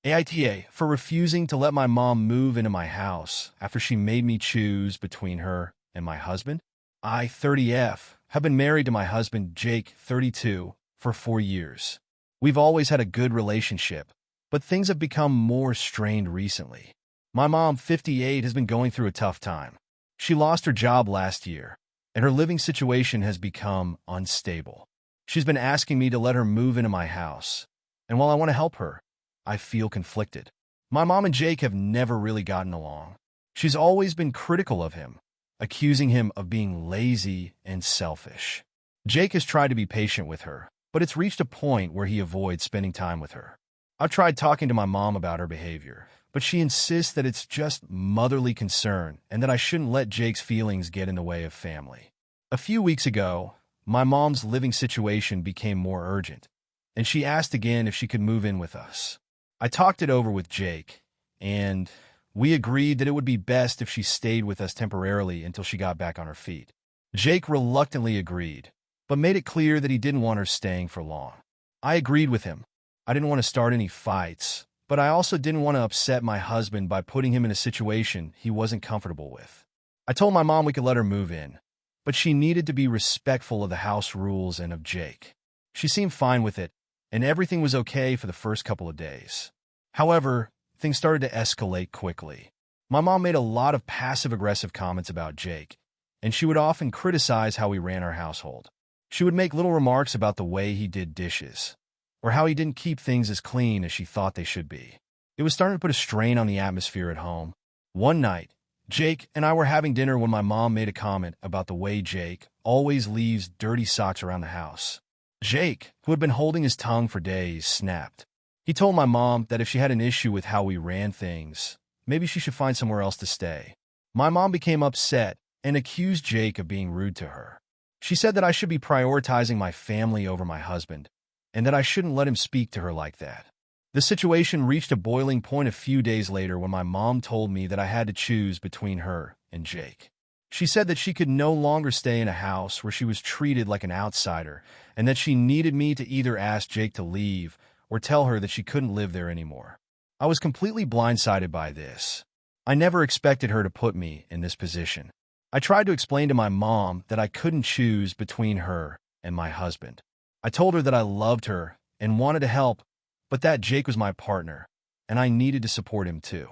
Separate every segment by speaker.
Speaker 1: AITA for refusing to let my mom move into my house after she made me choose between her and my husband. I, 30F, have been married to my husband, Jake, 32, for 4 years. We've always had a good relationship, but things have become more strained recently. My mom, 58, has been going through a tough time. She lost her job last year, and her living situation has become unstable. She's been asking me to let her move into my house, and while I want to help her, I feel conflicted. My mom and Jake have never really gotten along. She's always been critical of him, accusing him of being lazy and selfish. Jake has tried to be patient with her, but it's reached a point where he avoids spending time with her. I've tried talking to my mom about her behavior, but she insists that it's just motherly concern and that I shouldn't let Jake's feelings get in the way of family. A few weeks ago, my mom's living situation became more urgent, and she asked again if she could move in with us. I talked it over with Jake, and we agreed that it would be best if she stayed with us temporarily until she got back on her feet. Jake reluctantly agreed, but made it clear that he didn't want her staying for long. I agreed with him. I didn't want to start any fights, but I also didn't want to upset my husband by putting him in a situation he wasn't comfortable with. I told my mom we could let her move in, but she needed to be respectful of the house rules and of Jake. She seemed fine with it, and everything was okay for the first couple of days. However, things started to escalate quickly. My mom made a lot of passive-aggressive comments about Jake, and she would often criticize how we ran our household. She would make little remarks about the way he did dishes, or how he didn't keep things as clean as she thought they should be. It was starting to put a strain on the atmosphere at home. One night, Jake and I were having dinner when my mom made a comment about the way Jake always leaves dirty socks around the house. Jake, who had been holding his tongue for days, snapped. He told my mom that if she had an issue with how we ran things, maybe she should find somewhere else to stay. My mom became upset and accused Jake of being rude to her. She said that I should be prioritizing my family over my husband, and that I shouldn't let him speak to her like that. The situation reached a boiling point a few days later when my mom told me that I had to choose between her and Jake. She said that she could no longer stay in a house where she was treated like an outsider, and that she needed me to either ask Jake to leave or tell her that she couldn't live there anymore. I was completely blindsided by this. I never expected her to put me in this position. I tried to explain to my mom that I couldn't choose between her and my husband. I told her that I loved her and wanted to help, but that Jake was my partner, and I needed to support him too.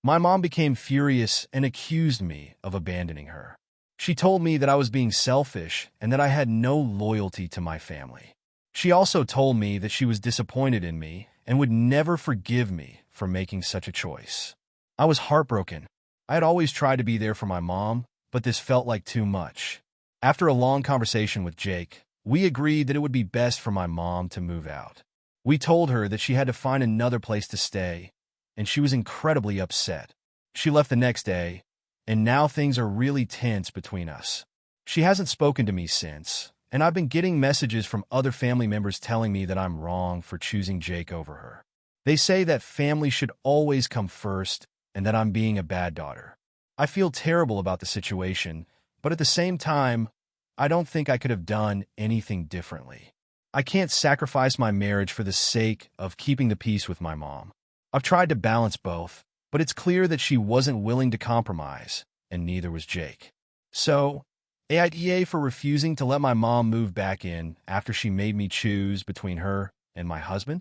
Speaker 1: My mom became furious and accused me of abandoning her. She told me that I was being selfish and that I had no loyalty to my family. She also told me that she was disappointed in me and would never forgive me for making such a choice. I was heartbroken. I had always tried to be there for my mom, but this felt like too much. After a long conversation with Jake, we agreed that it would be best for my mom to move out. We told her that she had to find another place to stay, and she was incredibly upset. She left the next day, and now things are really tense between us. She hasn't spoken to me since, and I've been getting messages from other family members telling me that I'm wrong for choosing Jake over her. They say that family should always come first and that I'm being a bad daughter. I feel terrible about the situation, but at the same time, I don't think I could have done anything differently. I can't sacrifice my marriage for the sake of keeping the peace with my mom. I've tried to balance both, but it's clear that she wasn't willing to compromise, and neither was Jake. So, AITA for refusing to let my mom move back in after she made me choose between her and my husband?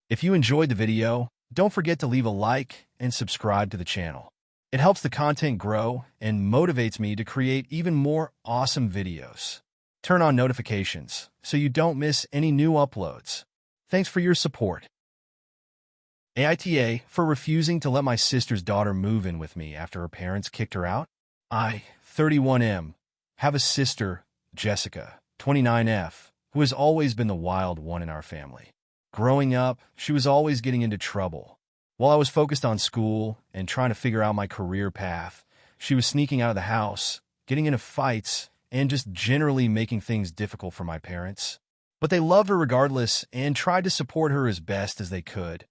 Speaker 1: If you enjoyed the video, don't forget to leave a like and subscribe to the channel. It helps the content grow and motivates me to create even more awesome videos. Turn on notifications so you don't miss any new uploads. Thanks for your support. AITA for refusing to let my sister's daughter move in with me after her parents kicked her out. I, 31M, have a sister, Jessica, 29F, who has always been the wild one in our family. Growing up, she was always getting into trouble. While I was focused on school and trying to figure out my career path, she was sneaking out of the house, getting into fights, and just generally making things difficult for my parents. But they loved her regardless and tried to support her as best as they could,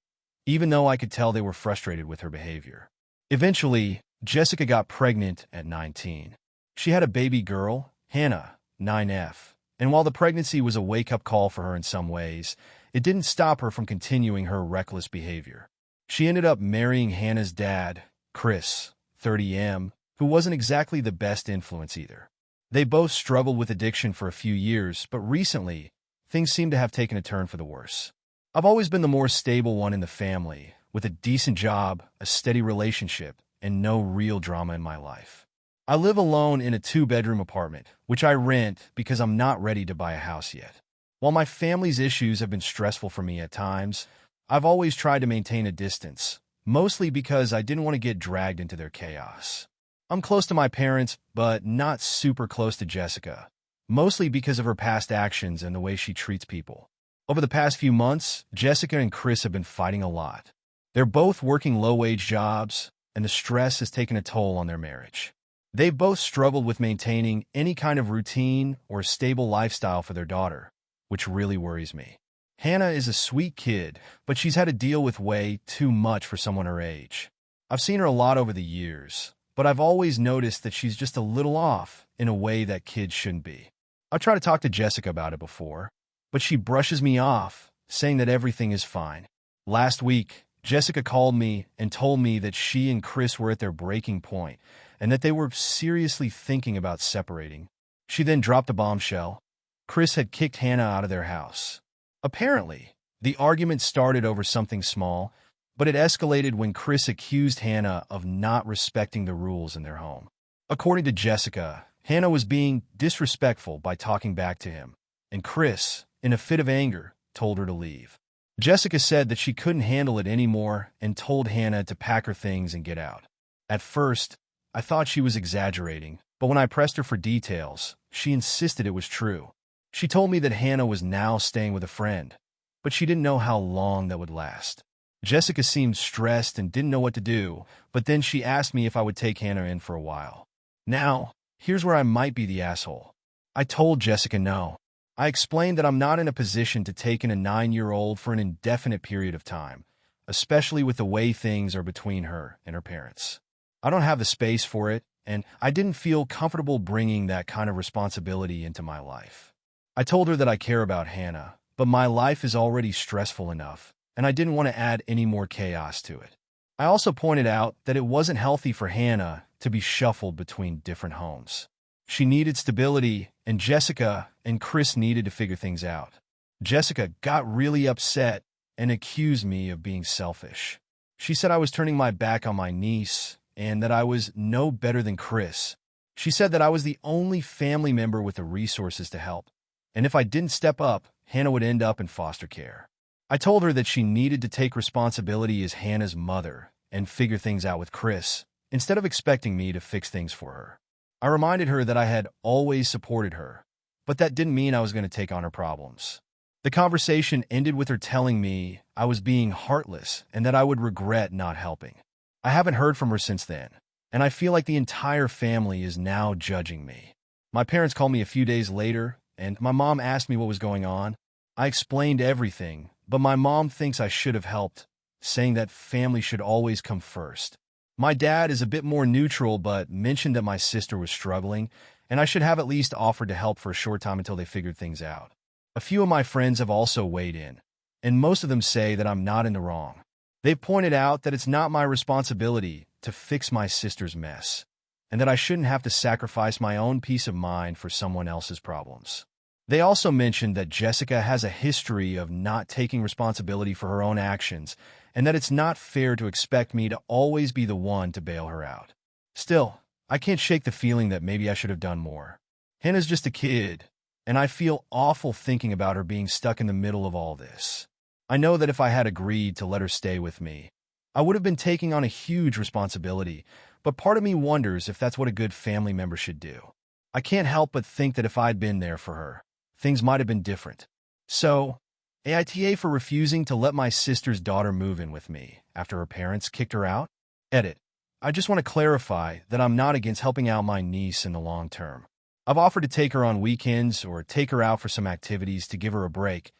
Speaker 1: even though I could tell they were frustrated with her behavior. Eventually, Jessica got pregnant at 19. She had a baby girl, Hannah, 9F, and while the pregnancy was a wake-up call for her in some ways, it didn't stop her from continuing her reckless behavior. She ended up marrying Hannah's dad, Chris, 30M, who wasn't exactly the best influence either. They both struggled with addiction for a few years, but recently, things seem to have taken a turn for the worse. I've always been the more stable one in the family, with a decent job, a steady relationship, and no real drama in my life. I live alone in a 2-bedroom apartment, which I rent because I'm not ready to buy a house yet. While my family's issues have been stressful for me at times, I've always tried to maintain a distance, mostly because I didn't want to get dragged into their chaos. I'm close to my parents, but not super close to Jessica, mostly because of her past actions and the way she treats people. Over the past few months, Jessica and Chris have been fighting a lot. They're both working low-wage jobs, and the stress has taken a toll on their marriage. They've both struggled with maintaining any kind of routine or stable lifestyle for their daughter, which really worries me. Hannah is a sweet kid, but she's had to deal with way too much for someone her age. I've seen her a lot over the years, but I've always noticed that she's just a little off in a way that kids shouldn't be. I've tried to talk to Jessica about it before, but she brushes me off, saying that everything is fine. Last week, Jessica called me and told me that she and Chris were at their breaking point and that they were seriously thinking about separating. She then dropped a bombshell. Chris had kicked Hannah out of their house. Apparently, the argument started over something small, but it escalated when Chris accused Hannah of not respecting the rules in their home. According to Jessica, Hannah was being disrespectful by talking back to him, and Chris, in a fit of anger, told her to leave. Jessica said that she couldn't handle it anymore and told Hannah to pack her things and get out. At first, I thought she was exaggerating, but when I pressed her for details, she insisted it was true. She told me that Hannah was now staying with a friend, but she didn't know how long that would last. Jessica seemed stressed and didn't know what to do, but then she asked me if I would take Hannah in for a while. Now, here's where I might be the asshole. I told Jessica no. I explained that I'm not in a position to take in a 9-year-old for an indefinite period of time, especially with the way things are between her and her parents. I don't have the space for it, and I didn't feel comfortable bringing that kind of responsibility into my life. I told her that I care about Hannah, but my life is already stressful enough, and I didn't want to add any more chaos to it. I also pointed out that it wasn't healthy for Hannah to be shuffled between different homes. She needed stability, and Jessica and Chris needed to figure things out. Jessica got really upset and accused me of being selfish. She said I was turning my back on my niece and that I was no better than Chris. She said that I was the only family member with the resources to help, and if I didn't step up, Hannah would end up in foster care. I told her that she needed to take responsibility as Hannah's mother and figure things out with Chris, instead of expecting me to fix things for her. I reminded her that I had always supported her, but that didn't mean I was going to take on her problems. The conversation ended with her telling me I was being heartless and that I would regret not helping. I haven't heard from her since then, and I feel like the entire family is now judging me. My parents called me a few days later, and my mom asked me what was going on. I explained everything, but my mom thinks I should have helped, saying that family should always come first. My dad is a bit more neutral, but mentioned that my sister was struggling, and I should have at least offered to help for a short time until they figured things out. A few of my friends have also weighed in, and most of them say that I'm not in the wrong. They've pointed out that it's not my responsibility to fix my sister's mess, and that I shouldn't have to sacrifice my own peace of mind for someone else's problems. They also mentioned that Jessica has a history of not taking responsibility for her own actions, and that it's not fair to expect me to always be the one to bail her out. Still, I can't shake the feeling that maybe I should have done more. Hannah's just a kid, and I feel awful thinking about her being stuck in the middle of all this. I know that if I had agreed to let her stay with me, I would have been taking on a huge responsibility, but part of me wonders if that's what a good family member should do. I can't help but think that if I'd been there for her, things might have been different. So, AITA for refusing to let my sister's daughter move in with me after her parents kicked her out? Edit. I just want to clarify that I'm not against helping out my niece in the long term. I've offered to take her on weekends or take her out for some activities to give her a break,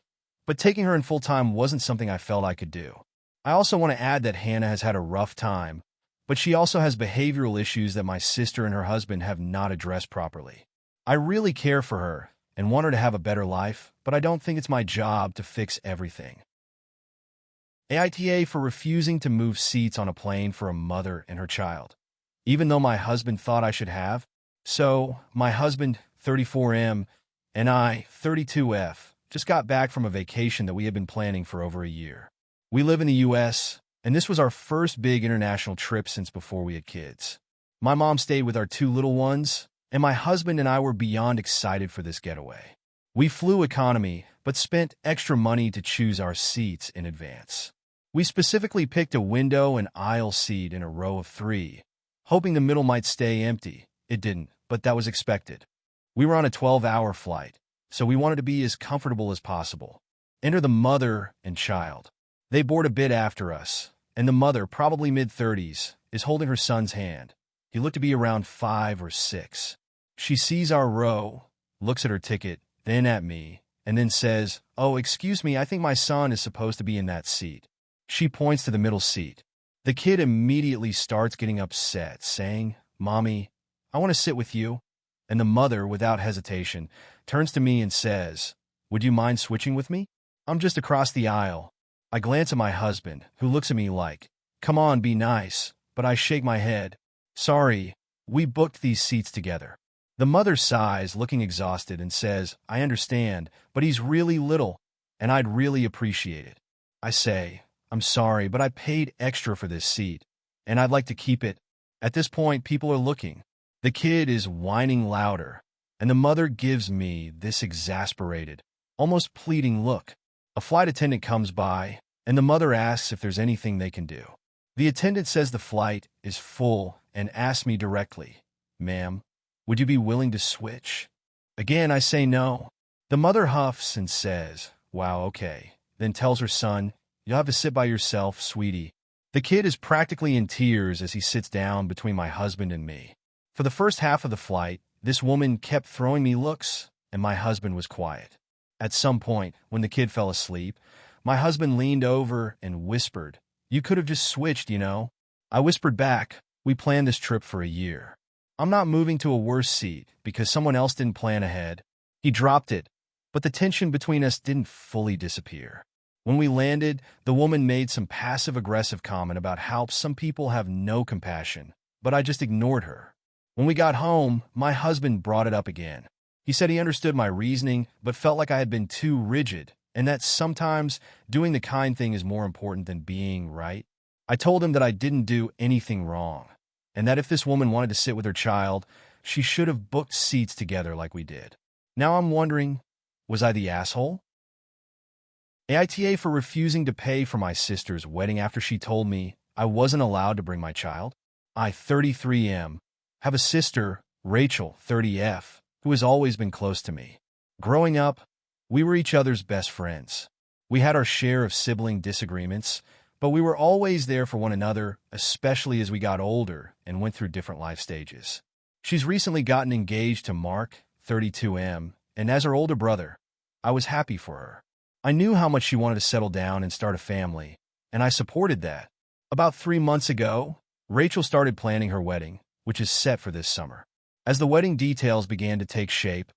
Speaker 1: but taking her in full-time wasn't something I felt I could do. I also want to add that Hannah has had a rough time, but she also has behavioral issues that my sister and her husband have not addressed properly. I really care for her, and want her to have a better life, but I don't think it's my job to fix everything. AITA for refusing to move seats on a plane for a mother and her child, even though my husband thought I should have. So, my husband, 34M, and I, 32F, just got back from a vacation that we had been planning for over a year. We live in the U.S., and this was our first big international trip since before we had kids. My mom stayed with our 2 little ones, and my husband and I were beyond excited for this getaway. We flew economy, but spent extra money to choose our seats in advance. We specifically picked a window and aisle seat in a row of 3, hoping the middle might stay empty. It didn't, but that was expected. We were on a 12-hour flight, so we wanted to be as comfortable as possible. Enter the mother and child. They board a bit after us, and the mother, probably mid-30s, is holding her son's hand. He looked to be around 5 or 6. She sees our row, looks at her ticket, then at me, and then says, "Oh, excuse me, I think my son is supposed to be in that seat." She points to the middle seat. The kid immediately starts getting upset, saying, "Mommy, I want to sit with you." And the mother, without hesitation, turns to me and says, "Would you mind switching with me? I'm just across the aisle." I glance at my husband, who looks at me like, "Come on, be nice," but I shake my head. "Sorry, we booked these seats together." The mother sighs, looking exhausted, and says, "I understand, but he's really little, and I'd really appreciate it." I say, "I'm sorry, but I paid extra for this seat, and I'd like to keep it." At this point, people are looking. The kid is whining louder, and the mother gives me this exasperated, almost pleading look. A flight attendant comes by, and the mother asks if there's anything they can do. The attendant says the flight is full and asks me directly, "Ma'am, would you be willing to switch?" Again, I say no. The mother huffs and says, "Wow, okay," then tells her son, "You'll have to sit by yourself, sweetie." The kid is practically in tears as he sits down between my husband and me. For the first half of the flight, this woman kept throwing me looks, and my husband was quiet. At some point, when the kid fell asleep, my husband leaned over and whispered, "You could have just switched, you know." I whispered back, "We planned this trip for a year. I'm not moving to a worse seat because someone else didn't plan ahead." He dropped it, but the tension between us didn't fully disappear. When we landed, the woman made some passive-aggressive comment about how some people have no compassion, but I just ignored her. When we got home, my husband brought it up again. He said he understood my reasoning, but felt like I had been too rigid, and that sometimes doing the kind thing is more important than being right. I told him that I didn't do anything wrong, and that if this woman wanted to sit with her child, she should have booked seats together like we did. Now I'm wondering, was I the asshole? AITA for refusing to pay for my sister's wedding after she told me I wasn't allowed to bring my child. I, 33M, have a sister, Rachel, 30F, who has always been close to me. Growing up, we were each other's best friends. We had our share of sibling disagreements, but we were always there for one another, especially as we got older and went through different life stages. She's recently gotten engaged to Mark, 32M, and as her older brother, I was happy for her. I knew how much she wanted to settle down and start a family, and I supported that. About 3 months ago, Rachel started planning her wedding, which is set for this summer. As the wedding details began to take shape,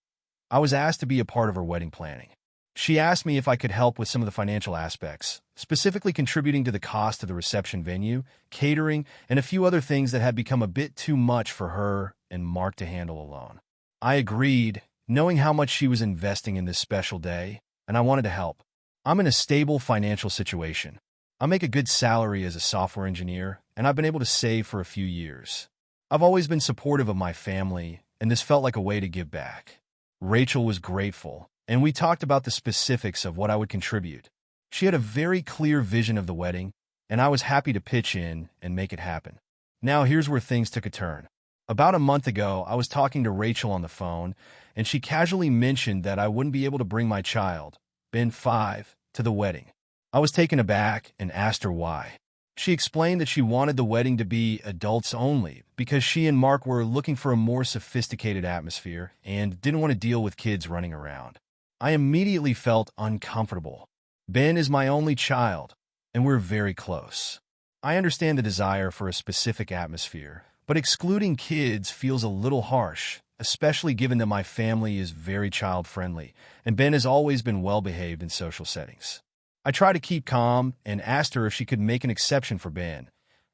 Speaker 1: I was asked to be a part of her wedding planning. She asked me if I could help with some of the financial aspects, specifically contributing to the cost of the reception venue, catering, and a few other things that had become a bit too much for her and Mark to handle alone. I agreed, knowing how much she was investing in this special day, and I wanted to help. I'm in a stable financial situation. I make a good salary as a software engineer, and I've been able to save for a few years. I've always been supportive of my family, and this felt like a way to give back. Rachel was grateful, and we talked about the specifics of what I would contribute. She had a very clear vision of the wedding, and I was happy to pitch in and make it happen. Now here's where things took a turn. About a month ago, I was talking to Rachel on the phone, and she casually mentioned that I wouldn't be able to bring my child, Ben 5, to the wedding. I was taken aback and asked her why. She explained that she wanted the wedding to be adults only because she and Mark were looking for a more sophisticated atmosphere and didn't want to deal with kids running around. I immediately felt uncomfortable. Ben is my only child, and we're very close. I understand the desire for a specific atmosphere, but excluding kids feels a little harsh, especially given that my family is very child-friendly, and Ben has always been well-behaved in social settings. I tried to keep calm and asked her if she could make an exception for Ben,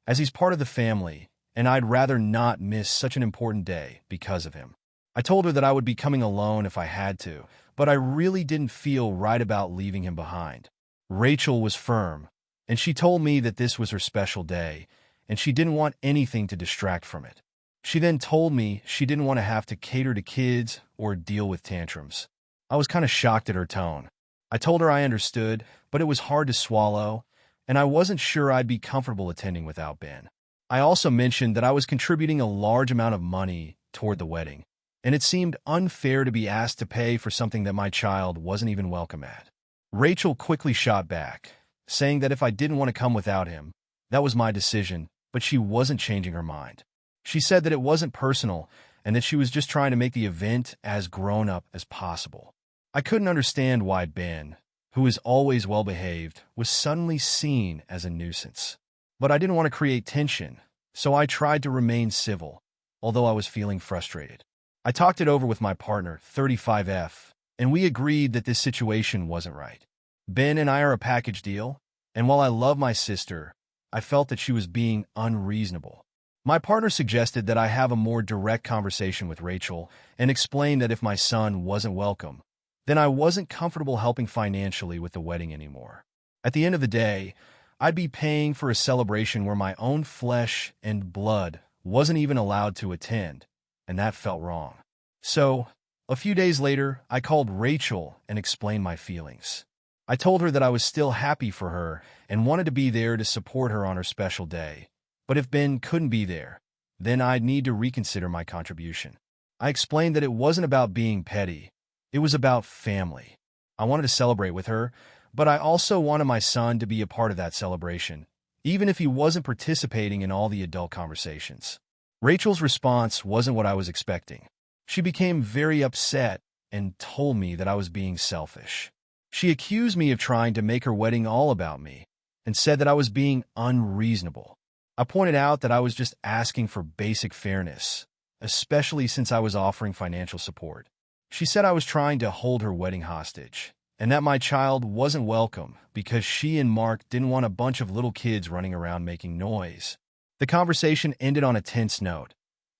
Speaker 1: as he's part of the family, and I'd rather not miss such an important day because of him. I told her that I would be coming alone if I had to, but I really didn't feel right about leaving him behind. Rachel was firm, and she told me that this was her special day, and she didn't want anything to distract from it. She then told me she didn't want to have to cater to kids or deal with tantrums. I was kind of shocked at her tone. I told her I understood, but it was hard to swallow, and I wasn't sure I'd be comfortable attending without Ben. I also mentioned that I was contributing a large amount of money toward the wedding, and it seemed unfair to be asked to pay for something that my child wasn't even welcome at. Rachel quickly shot back, saying that if I didn't want to come without him, that was my decision, but she wasn't changing her mind. She said that it wasn't personal and that she was just trying to make the event as grown-up as possible. I couldn't understand why Ben, who is always well-behaved, was suddenly seen as a nuisance. But I didn't want to create tension, so I tried to remain civil, although I was feeling frustrated. I talked it over with my partner, 35F, and we agreed that this situation wasn't right. Ben and I are a package deal, and while I love my sister, I felt that she was being unreasonable. My partner suggested that I have a more direct conversation with Rachel and explain that if my son wasn't welcome, then I wasn't comfortable helping financially with the wedding anymore. At the end of the day, I'd be paying for a celebration where my own flesh and blood wasn't even allowed to attend, and that felt wrong. So, a few days later, I called Rachel and explained my feelings. I told her that I was still happy for her and wanted to be there to support her on her special day. But if Ben couldn't be there, then I'd need to reconsider my contribution. I explained that it wasn't about being petty. It was about family. I wanted to celebrate with her, but I also wanted my son to be a part of that celebration, even if he wasn't participating in all the adult conversations. Rachel's response wasn't what I was expecting. She became very upset and told me that I was being selfish. She accused me of trying to make her wedding all about me and said that I was being unreasonable. I pointed out that I was just asking for basic fairness, especially since I was offering financial support. She said I was trying to hold her wedding hostage, and that my child wasn't welcome because she and Mark didn't want a bunch of little kids running around making noise. The conversation ended on a tense note,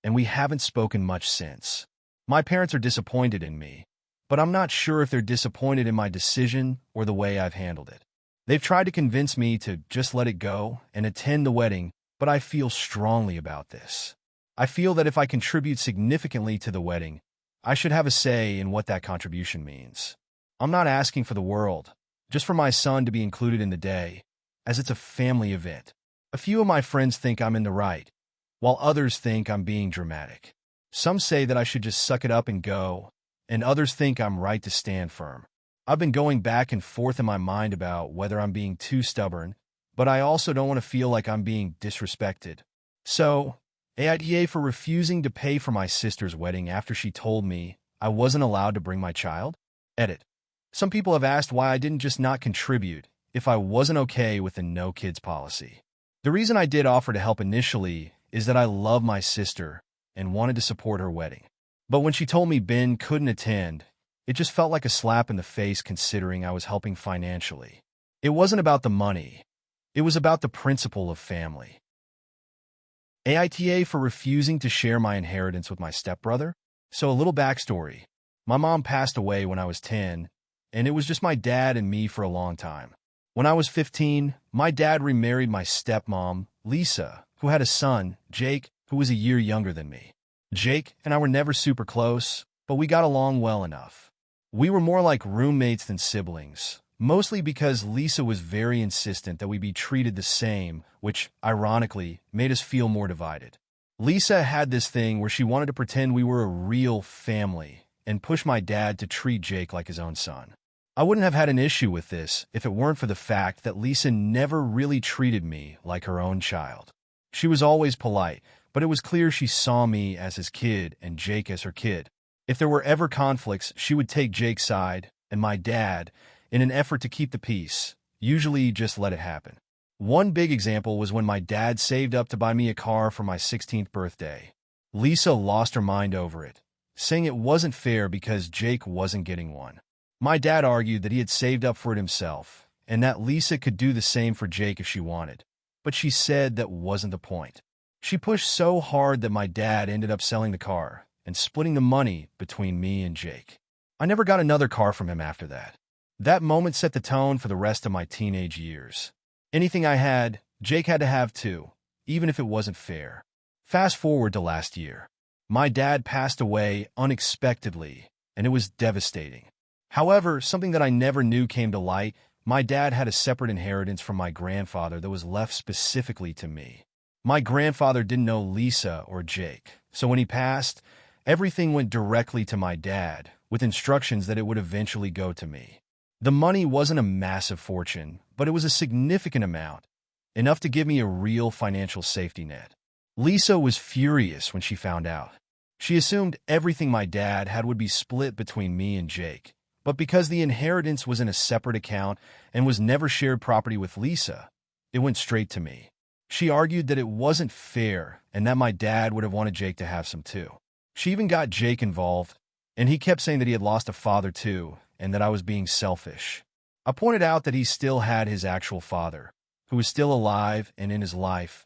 Speaker 1: and we haven't spoken much since. My parents are disappointed in me, but I'm not sure if they're disappointed in my decision or the way I've handled it. They've tried to convince me to just let it go and attend the wedding, but I feel strongly about this. I feel that if I contribute significantly to the wedding, I should have a say in what that contribution means. I'm not asking for the world, just for my son to be included in the day, as it's a family event. A few of my friends think I'm in the right, while others think I'm being dramatic. Some say that I should just suck it up and go, and others think I'm right to stand firm. I've been going back and forth in my mind about whether I'm being too stubborn, but I also don't want to feel like I'm being disrespected. So, AITA for refusing to pay for my sister's wedding after she told me I wasn't allowed to bring my child? Edit. Some people have asked why I didn't just not contribute if I wasn't okay with the no kids policy. The reason I did offer to help initially is that I love my sister and wanted to support her wedding. But when she told me Ben couldn't attend, it just felt like a slap in the face considering I was helping financially. It wasn't about the money. It was about the principle of family. AITA for refusing to share my inheritance with my stepbrother? So a little backstory. My mom passed away when I was 10, and it was just my dad and me for a long time. When I was 15, my dad remarried my stepmom, Lisa, who had a son, Jake, who was a year younger than me. Jake and I were never super close, but we got along well enough. We were more like roommates than siblings, mostly because Lisa was very insistent that we be treated the same, which, ironically, made us feel more divided. Lisa had this thing where she wanted to pretend we were a real family and push my dad to treat Jake like his own son. I wouldn't have had an issue with this if it weren't for the fact that Lisa never really treated me like her own child. She was always polite, but it was clear she saw me as his kid and Jake as her kid. If there were ever conflicts, she would take Jake's side and my dad in an effort to keep the peace, usually just let it happen. One big example was when my dad saved up to buy me a car for my 16th birthday. Lisa lost her mind over it, saying it wasn't fair because Jake wasn't getting one. My dad argued that he had saved up for it himself, and that Lisa could do the same for Jake if she wanted. But she said that wasn't the point. She pushed so hard that my dad ended up selling the car and splitting the money between me and Jake. I never got another car from him after that. That moment set the tone for the rest of my teenage years. Anything I had, Jake had to have too, even if it wasn't fair. Fast forward to last year. My dad passed away unexpectedly, and it was devastating. However, something that I never knew came to light. My dad had a separate inheritance from my grandfather that was left specifically to me. My grandfather didn't know Lisa or Jake, so when he passed, everything went directly to my dad, with instructions that it would eventually go to me. The money wasn't a massive fortune, but it was a significant amount, enough to give me a real financial safety net. Lisa was furious when she found out. She assumed everything my dad had would be split between me and Jake. But because the inheritance was in a separate account and was never shared property with Lisa, it went straight to me. She argued that it wasn't fair and that my dad would have wanted Jake to have some too. She even got Jake involved, and he kept saying that he had lost a father too and that I was being selfish. I pointed out that he still had his actual father, who was still alive and in his life,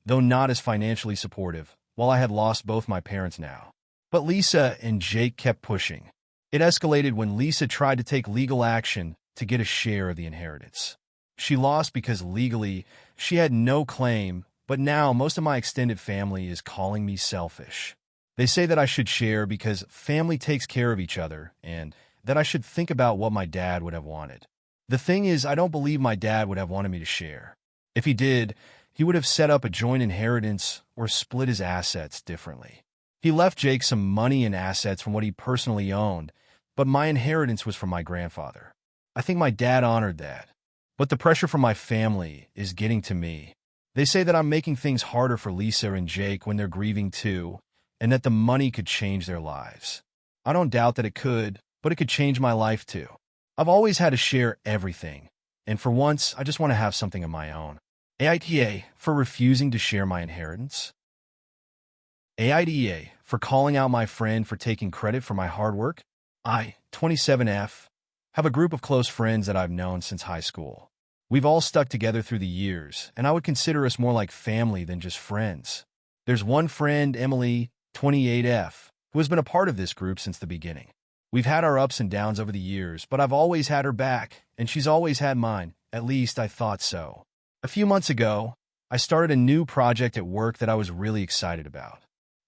Speaker 1: though not as financially supportive, while I had lost both my parents now. But Lisa and Jake kept pushing. It escalated when Lisa tried to take legal action to get a share of the inheritance. She lost because legally she had no claim, but now most of my extended family is calling me selfish. They say that I should share because family takes care of each other and that I should think about what my dad would have wanted. The thing is, I don't believe my dad would have wanted me to share. If he did, he would have set up a joint inheritance or split his assets differently. He left Jake some money and assets from what he personally owned, but my inheritance was from my grandfather. I think my dad honored that. But the pressure from my family is getting to me. They say that I'm making things harder for Lisa and Jake when they're grieving too, and that the money could change their lives. I don't doubt that it could, but it could change my life too. I've always had to share everything, and for once, I just want to have something of my own. AITA for refusing to share my inheritance. AITA for calling out my friend for taking credit for my hard work. I, 27F, have a group of close friends that I've known since high school. We've all stuck together through the years, and I would consider us more like family than just friends. There's one friend, Emily, 28F, who has been a part of this group since the beginning. We've had our ups and downs over the years, but I've always had her back, and she's always had mine. At least I thought so. A few months ago, I started a new project at work that I was really excited about.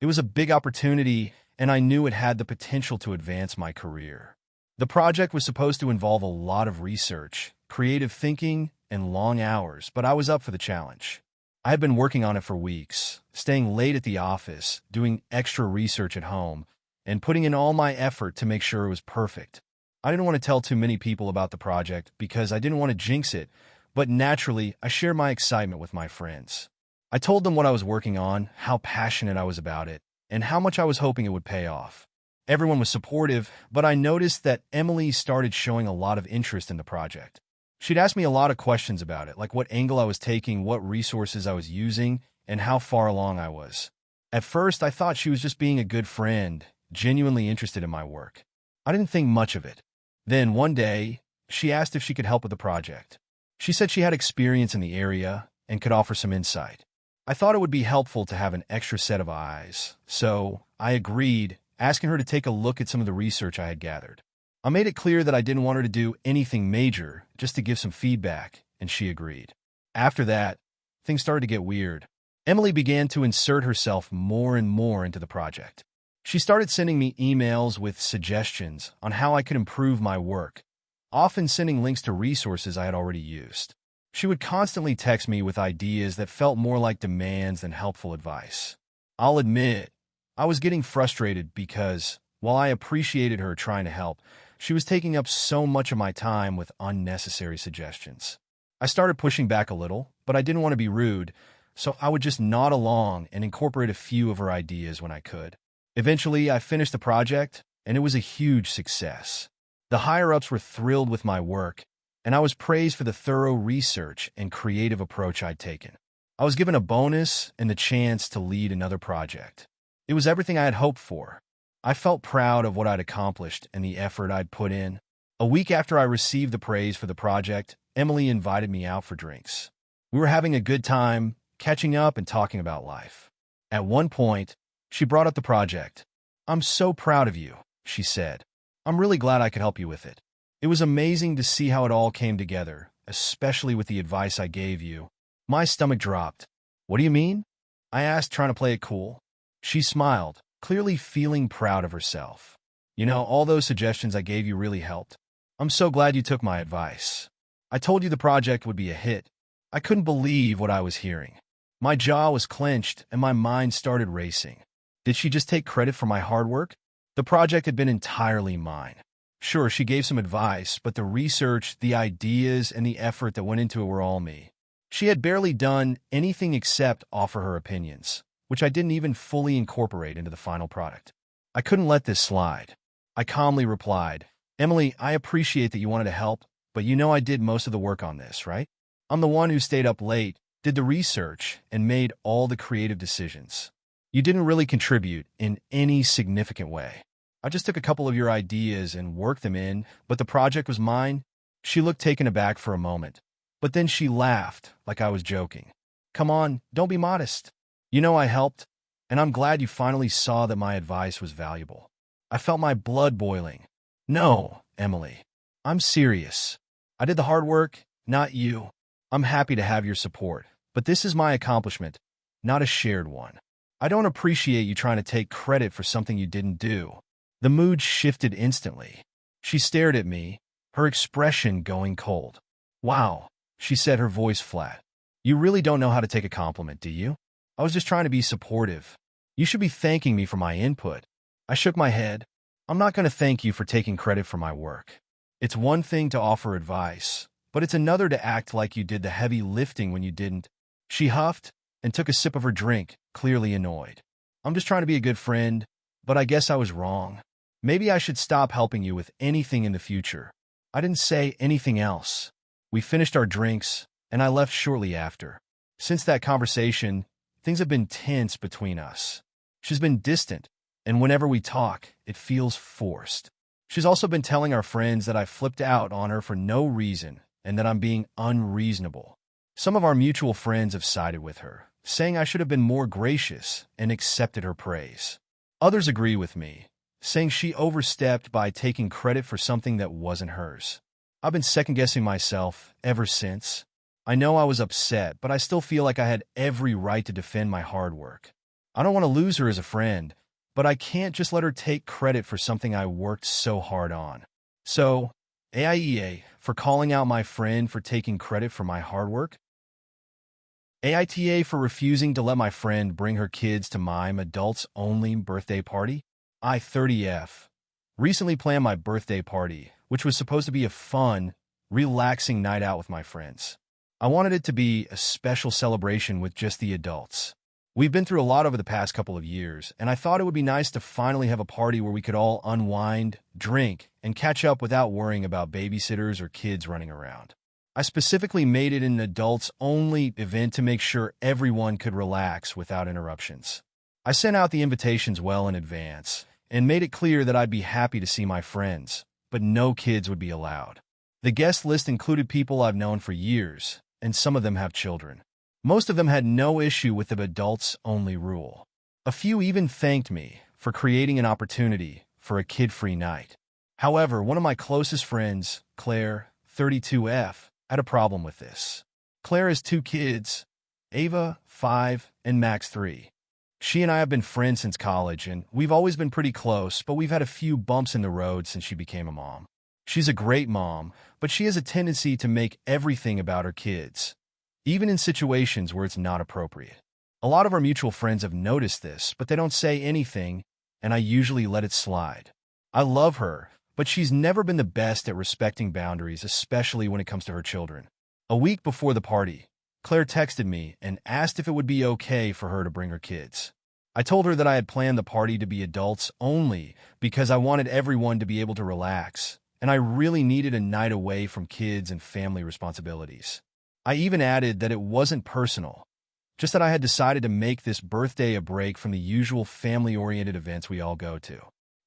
Speaker 1: It was a big opportunity, and I knew it had the potential to advance my career. The project was supposed to involve a lot of research, creative thinking, and long hours, but I was up for the challenge. I had been working on it for weeks, staying late at the office, doing extra research at home, and putting in all my effort to make sure it was perfect. I didn't want to tell too many people about the project because I didn't want to jinx it, but naturally, I shared my excitement with my friends. I told them what I was working on, how passionate I was about it, and how much I was hoping it would pay off. Everyone was supportive, but I noticed that Emily started showing a lot of interest in the project. She'd asked me a lot of questions about it, like what angle I was taking, what resources I was using, and how far along I was. At first, I thought she was just being a good friend, genuinely interested in my work. I didn't think much of it. Then, one day, she asked if she could help with the project. She said she had experience in the area and could offer some insight. I thought it would be helpful to have an extra set of eyes, so I agreed, asking her to take a look at some of the research I had gathered. I made it clear that I didn't want her to do anything major, just to give some feedback, and she agreed. After that, things started to get weird. Emily began to insert herself more and more into the project. She started sending me emails with suggestions on how I could improve my work, often sending links to resources I had already used. She would constantly text me with ideas that felt more like demands than helpful advice. I'll admit, I was getting frustrated because, while I appreciated her trying to help, she was taking up so much of my time with unnecessary suggestions. I started pushing back a little, but I didn't want to be rude, so I would just nod along and incorporate a few of her ideas when I could. Eventually, I finished the project, and it was a huge success. The higher-ups were thrilled with my work, and I was praised for the thorough research and creative approach I'd taken. I was given a bonus and the chance to lead another project. It was everything I had hoped for. I felt proud of what I'd accomplished and the effort I'd put in. A week after I received the praise for the project, Emily invited me out for drinks. We were having a good time, catching up and talking about life. At one point, she brought up the project. "I'm so proud of you," she said. "I'm really glad I could help you with it. It was amazing to see how it all came together, especially with the advice I gave you." My stomach dropped. "What do you mean?" I asked, trying to play it cool. She smiled, clearly feeling proud of herself. "You know, all those suggestions I gave you really helped. I'm so glad you took my advice. I told you the project would be a hit." I couldn't believe what I was hearing. My jaw was clenched and my mind started racing. Did she just take credit for my hard work? The project had been entirely mine. Sure, she gave some advice, but the research, the ideas, and the effort that went into it were all me. She had barely done anything except offer her opinions, which I didn't even fully incorporate into the final product. I couldn't let this slide. I calmly replied, "Emily, I appreciate that you wanted to help, but you know I did most of the work on this, right? I'm the one who stayed up late, did the research, and made all the creative decisions. You didn't really contribute in any significant way. I just took a couple of your ideas and worked them in, but the project was mine." She looked taken aback for a moment, but then she laughed like I was joking. "Come on, don't be modest. You know I helped, and I'm glad you finally saw that my advice was valuable." I felt my blood boiling. "No, Emily. I'm serious. I did the hard work, not you. I'm happy to have your support, but this is my accomplishment, not a shared one. I don't appreciate you trying to take credit for something you didn't do." The mood shifted instantly. She stared at me, her expression going cold. "Wow," she said, her voice flat. "You really don't know how to take a compliment, do you? I was just trying to be supportive. You should be thanking me for my input." I shook my head. "I'm not going to thank you for taking credit for my work. It's one thing to offer advice, but it's another to act like you did the heavy lifting when you didn't." She huffed and took a sip of her drink, clearly annoyed. "I'm just trying to be a good friend, but I guess I was wrong. Maybe I should stop helping you with anything in the future." I didn't say anything else. We finished our drinks, and I left shortly after. Since that conversation, things have been tense between us. She's been distant, and whenever we talk, it feels forced. She's also been telling our friends that I flipped out on her for no reason and that I'm being unreasonable. Some of our mutual friends have sided with her, saying I should have been more gracious and accepted her praise. Others agree with me, saying she overstepped by taking credit for something that wasn't hers. I've been second-guessing myself ever since. I know I was upset, but I still feel like I had every right to defend my hard work. I don't want to lose her as a friend, but I can't just let her take credit for something I worked so hard on. So, AITA for calling out my friend for taking credit for my hard work. AITA for refusing to let my friend bring her kids to my adults-only birthday party. I-30F recently planned my birthday party, which was supposed to be a fun, relaxing night out with my friends. I wanted it to be a special celebration with just the adults. We've been through a lot over the past couple of years, and I thought it would be nice to finally have a party where we could all unwind, drink, and catch up without worrying about babysitters or kids running around. I specifically made it an adults-only event to make sure everyone could relax without interruptions. I sent out the invitations well in advance and made it clear that I'd be happy to see my friends, but no kids would be allowed. The guest list included people I've known for years, and some of them have children. Most of them had no issue with the adults-only rule. A few even thanked me for creating an opportunity for a kid-free night. However, one of my closest friends, Claire, 32F, had a problem with this. Claire has 2 kids, Ava, 5, and Max, 3. She and I have been friends since college, and we've always been pretty close, but we've had a few bumps in the road since she became a mom. She's a great mom, but she has a tendency to make everything about her kids, even in situations where it's not appropriate. A lot of our mutual friends have noticed this, but they don't say anything, and I usually let it slide. I love her, but she's never been the best at respecting boundaries, especially when it comes to her children. A week before the party, Claire texted me and asked if it would be okay for her to bring her kids. I told her that I had planned the party to be adults only because I wanted everyone to be able to relax, and I really needed a night away from kids and family responsibilities. I even added that it wasn't personal, just that I had decided to make this birthday a break from the usual family-oriented events we all go to.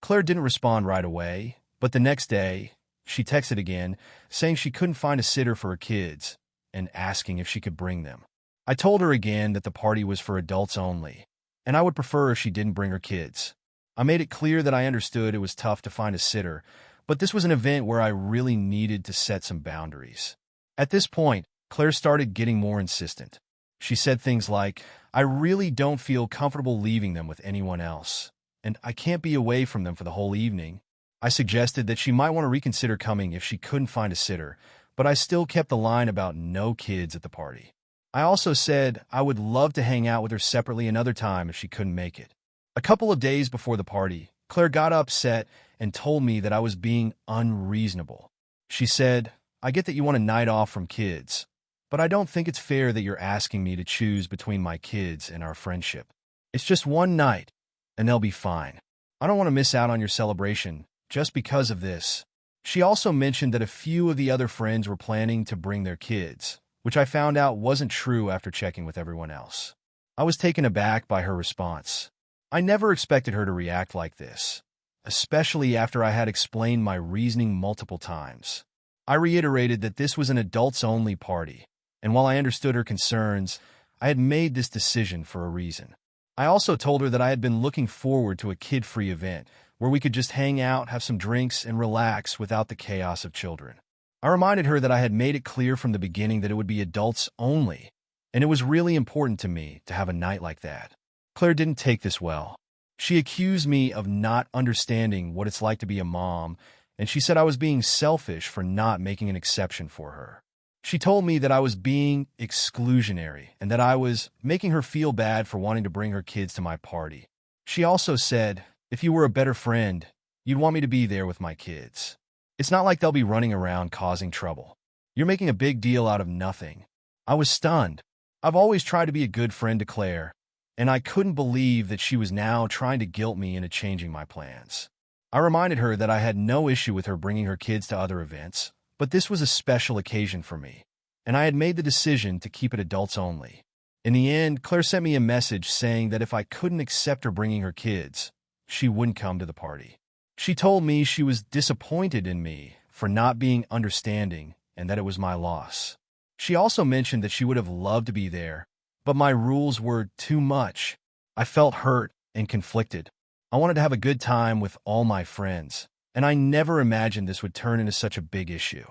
Speaker 1: Claire didn't respond right away, but the next day, she texted again, saying she couldn't find a sitter for her kids and asking if she could bring them. I told her again that the party was for adults only, and I would prefer if she didn't bring her kids. I made it clear that I understood it was tough to find a sitter, but this was an event where I really needed to set some boundaries. At this point, Claire started getting more insistent. She said things like, "I really don't feel comfortable leaving them with anyone else, and I can't be away from them for the whole evening." I suggested that she might want to reconsider coming if she couldn't find a sitter, but I still kept the line about no kids at the party. I also said I would love to hang out with her separately another time if she couldn't make it. A couple of days before the party, Claire got upset and told me that I was being unreasonable. She said, "I get that you want a night off from kids, but I don't think it's fair that you're asking me to choose between my kids and our friendship. It's just one night, and they'll be fine. I don't want to miss out on your celebration just because of this." She also mentioned that a few of the other friends were planning to bring their kids, which I found out wasn't true after checking with everyone else. I was taken aback by her response. I never expected her to react like this, especially after I had explained my reasoning multiple times. I reiterated that this was an adults-only party, and while I understood her concerns, I had made this decision for a reason. I also told her that I had been looking forward to a kid-free event where we could just hang out, have some drinks, and relax without the chaos of children. I reminded her that I had made it clear from the beginning that it would be adults only, and it was really important to me to have a night like that. Claire didn't take this well. She accused me of not understanding what it's like to be a mom, and she said I was being selfish for not making an exception for her. She told me that I was being exclusionary and that I was making her feel bad for wanting to bring her kids to my party. She also said, "If you were a better friend, you'd want me to be there with my kids. It's not like they'll be running around causing trouble. You're making a big deal out of nothing." I was stunned. I've always tried to be a good friend to Claire, and I couldn't believe that she was now trying to guilt me into changing my plans. I reminded her that I had no issue with her bringing her kids to other events, but this was a special occasion for me, and I had made the decision to keep it adults only. In the end, Claire sent me a message saying that if I couldn't accept her bringing her kids, she wouldn't come to the party. She told me she was disappointed in me for not being understanding and that it was my loss. She also mentioned that she would have loved to be there, but my rules were too much. I felt hurt and conflicted. I wanted to have a good time with all my friends, and I never imagined this would turn into such a big issue.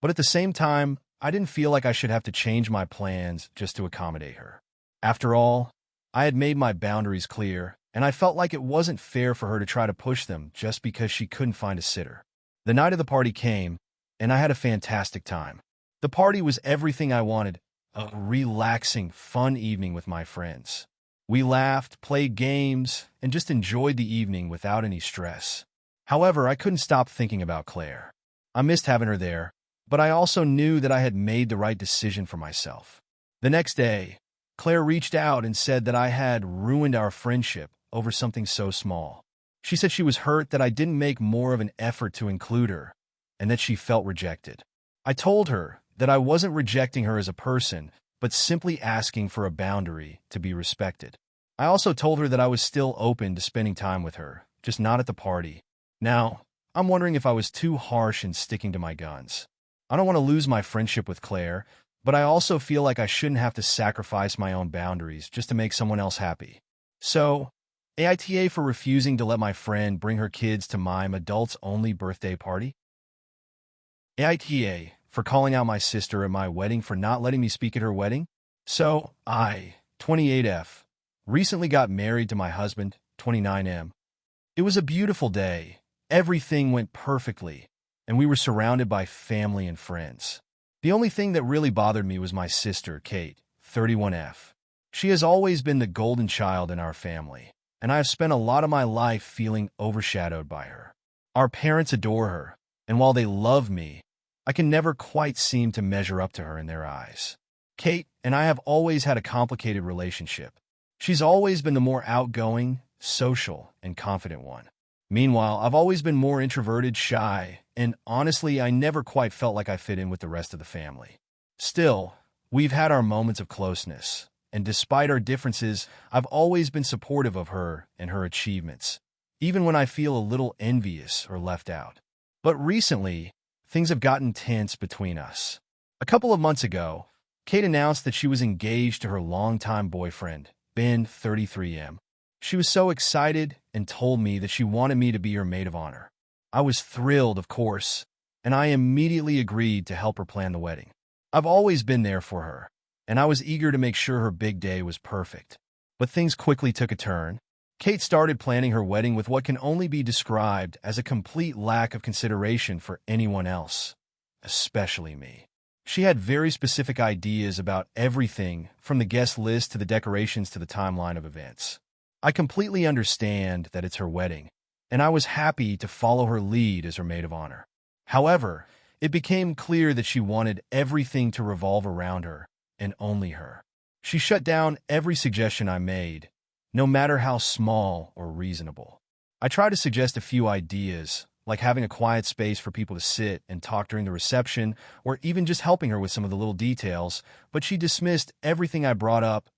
Speaker 1: But at the same time, I didn't feel like I should have to change my plans just to accommodate her. After all, I had made my boundaries clear, and I felt like it wasn't fair for her to try to push them just because she couldn't find a sitter. The night of the party came, and I had a fantastic time. The party was everything I wanted, a relaxing, fun evening with my friends. We laughed, played games, and just enjoyed the evening without any stress. However, I couldn't stop thinking about Claire. I missed having her there, but I also knew that I had made the right decision for myself. The next day, Claire reached out and said that I had ruined our friendship over something so small. She said she was hurt that I didn't make more of an effort to include her, and that she felt rejected. I told her that I wasn't rejecting her as a person, but simply asking for a boundary to be respected. I also told her that I was still open to spending time with her, just not at the party. Now, I'm wondering if I was too harsh in sticking to my guns. I don't want to lose my friendship with Claire, but I also feel like I shouldn't have to sacrifice my own boundaries just to make someone else happy. So, AITA for refusing to let my friend bring her kids to my adults-only birthday party. AITA for calling out my sister at my wedding for not letting me speak at her wedding. So, I, 28F, recently got married to my husband, 29M. It was a beautiful day. Everything went perfectly, and we were surrounded by family and friends. The only thing that really bothered me was my sister, Kate, 31F. She has always been the golden child in our family, and I have spent a lot of my life feeling overshadowed by her. Our parents adore her, and while they love me, I can never quite seem to measure up to her in their eyes. Kate and I have always had a complicated relationship. She's always been the more outgoing, social, and confident one. Meanwhile, I've always been more introverted, shy, and honestly, I never quite felt like I fit in with the rest of the family. Still, we've had our moments of closeness, and despite our differences, I've always been supportive of her and her achievements. even when I feel a little envious or left out. But recently, things have gotten tense between us. A couple of months ago, Kate announced that she was engaged to her longtime boyfriend, Ben, 33M. She was so excited and told me that she wanted me to be her maid of honor. I was thrilled, of course, and I immediately agreed to help her plan the wedding. I've always been there for her, and I was eager to make sure her big day was perfect. But things quickly took a turn. Kate started planning her wedding with what can only be described as a complete lack of consideration for anyone else, especially me. She had very specific ideas about everything, from the guest list to the decorations to the timeline of events. I completely understand that it's her wedding, and I was happy to follow her lead as her maid of honor. However, it became clear that she wanted everything to revolve around her, and only her. She shut down every suggestion I made, no matter how small or reasonable. I tried to suggest a few ideas, like having a quiet space for people to sit and talk during the reception, or even just helping her with some of the little details, but she dismissed everything I brought up,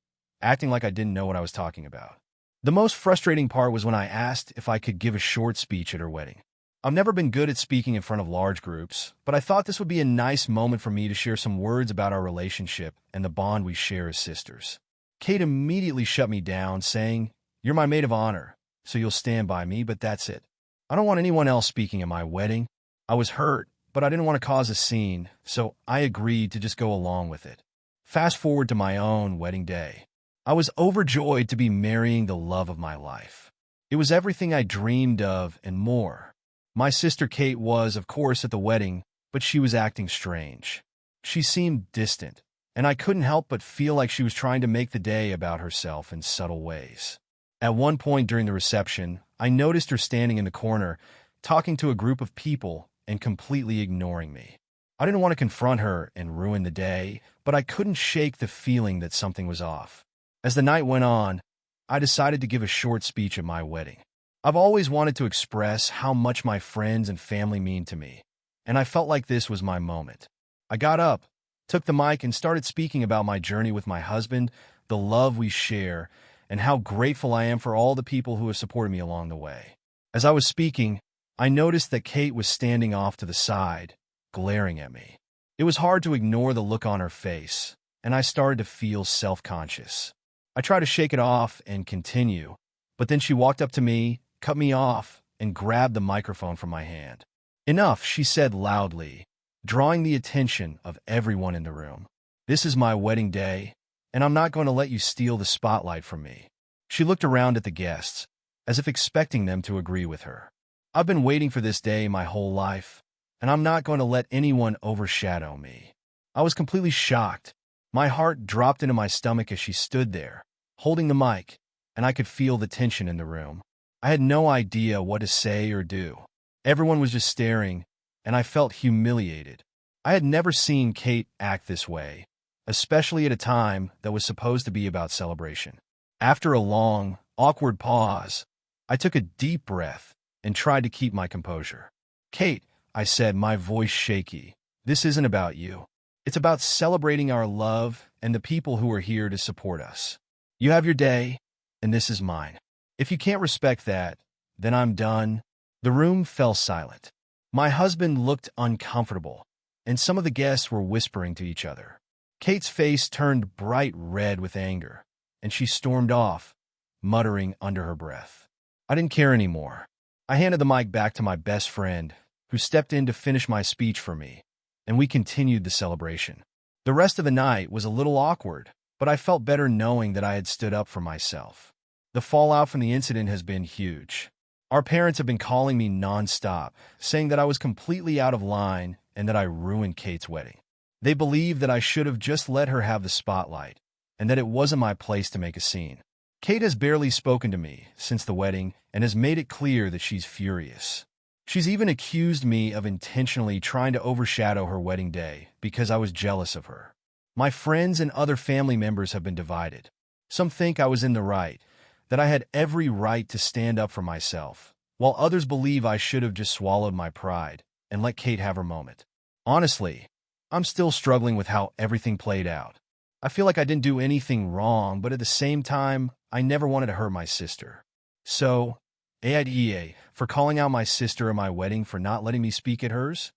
Speaker 1: acting like I didn't know what I was talking about. The most frustrating part was when I asked if I could give a short speech at her wedding. I've never been good at speaking in front of large groups, but I thought this would be a nice moment for me to share some words about our relationship and the bond we share as sisters. Kate immediately shut me down, saying, "You're my maid of honor, so you'll stand by me, but that's it. I don't want anyone else speaking at my wedding." I was hurt, but I didn't want to cause a scene, so I agreed to just go along with it. Fast forward to my own wedding day. I was overjoyed to be marrying the love of my life. It was everything I dreamed of and more. My sister Kate was, of course, at the wedding, but she was acting strange. She seemed distant, and I couldn't help but feel like she was trying to make the day about herself in subtle ways. At one point during the reception, I noticed her standing in the corner, talking to a group of people and completely ignoring me. I didn't want to confront her and ruin the day, but I couldn't shake the feeling that something was off. As the night went on, I decided to give a short speech at my wedding. I've always wanted to express how much my friends and family mean to me, and I felt like this was my moment. I got up, took the mic, and started speaking about my journey with my husband, the love we share, and how grateful I am for all the people who have supported me along the way. As I was speaking, I noticed that Kate was standing off to the side, glaring at me. It was hard to ignore the look on her face, and I started to feel self-conscious. I tried to shake it off and continue, but then she walked up to me, cut me off, and grabbed the microphone from my hand. "Enough," she said loudly, drawing the attention of everyone in the room. "This is my wedding day, and I'm not going to let you steal the spotlight from me." She looked around at the guests, as if expecting them to agree with her. I've been waiting for this day my whole life, and I'm not going to let anyone overshadow me. I was completely shocked. My heart dropped into my stomach as she stood there, holding the mic, and I could feel the tension in the room. I had no idea what to say or do. Everyone was just staring, and I felt humiliated. I had never seen Kate act this way, especially at a time that was supposed to be about celebration. After a long, awkward pause, I took a deep breath and tried to keep my composure. "Kate," I said, my voice shaky, "this isn't about you. It's about celebrating our love and the people who are here to support us. You have your day, and this is mine. If you can't respect that, then I'm done." The room fell silent. My husband looked uncomfortable, and some of the guests were whispering to each other. Kate's face turned bright red with anger, and she stormed off, muttering under her breath. I didn't care anymore. I handed the mic back to my best friend, who stepped in to finish my speech for me, and we continued the celebration. The rest of the night was a little awkward, but I felt better knowing that I had stood up for myself. The fallout from the incident has been huge. Our parents have been calling me nonstop, saying that I was completely out of line and that I ruined Kate's wedding. They believe that I should have just let her have the spotlight, and that it wasn't my place to make a scene. Kate has barely spoken to me since the wedding and has made it clear that she's furious. She's even accused me of intentionally trying to overshadow her wedding day because I was jealous of her. My friends and other family members have been divided. Some think I was in the right, that I had every right to stand up for myself, while others believe I should have just swallowed my pride and let Kate have her moment. Honestly, I'm still struggling with how everything played out. I feel like I didn't do anything wrong, but at the same time, I never wanted to hurt my sister. So, AITA for calling out my sister at my wedding for not letting me speak at hers.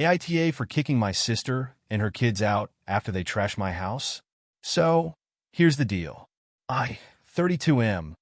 Speaker 1: AITA for kicking my sister and her kids out after they trashed my house. So, here's the deal. I, 32M,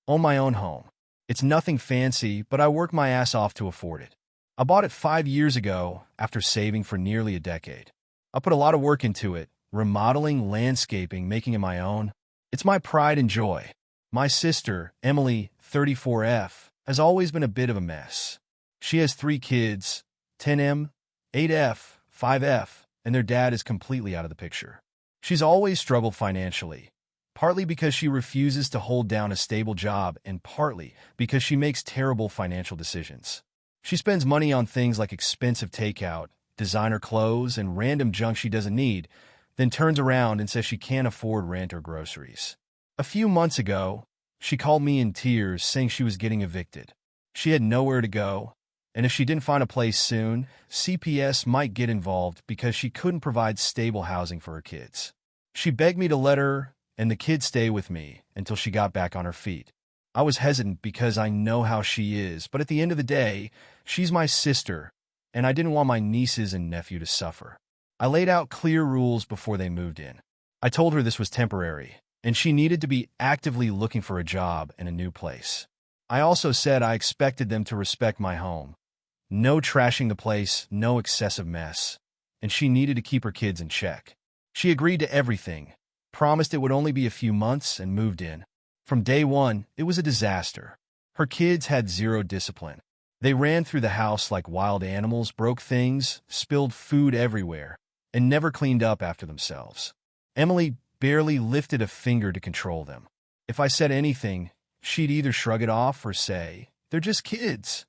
Speaker 1: own my own home. It's nothing fancy, but I work my ass off to afford it. I bought it 5 years ago after saving for nearly a decade. I put a lot of work into it, remodeling, landscaping, making it my own. It's my pride and joy. My sister, Emily, 34F, has always been a bit of a mess. She has 3 kids, 10M, 8F, 5F, and their dad is completely out of the picture. She's always struggled financially, partly because she refuses to hold down a stable job and partly because she makes terrible financial decisions. She spends money on things like expensive takeout, designer clothes, and random junk she doesn't need, then turns around and says she can't afford rent or groceries. A few months ago, she called me in tears saying she was getting evicted. She had nowhere to go, and if she didn't find a place soon, CPS might get involved because she couldn't provide stable housing for her kids. She begged me to let her and the kids stay with me until she got back on her feet. I was hesitant because I know how she is, but at the end of the day, she's my sister, and I didn't want my nieces and nephew to suffer. I laid out clear rules before they moved in. I told her this was temporary, and she needed to be actively looking for a job and a new place. I also said I expected them to respect my home. No trashing the place, no excessive mess, and she needed to keep her kids in check. She agreed to everything, promised it would only be a few months, and moved in. From day one, it was a disaster. Her kids had zero discipline. They ran through the house like wild animals, broke things, spilled food everywhere, and never cleaned up after themselves. Emily barely lifted a finger to control them. If I said anything, she'd either shrug it off or say, "They're just kids."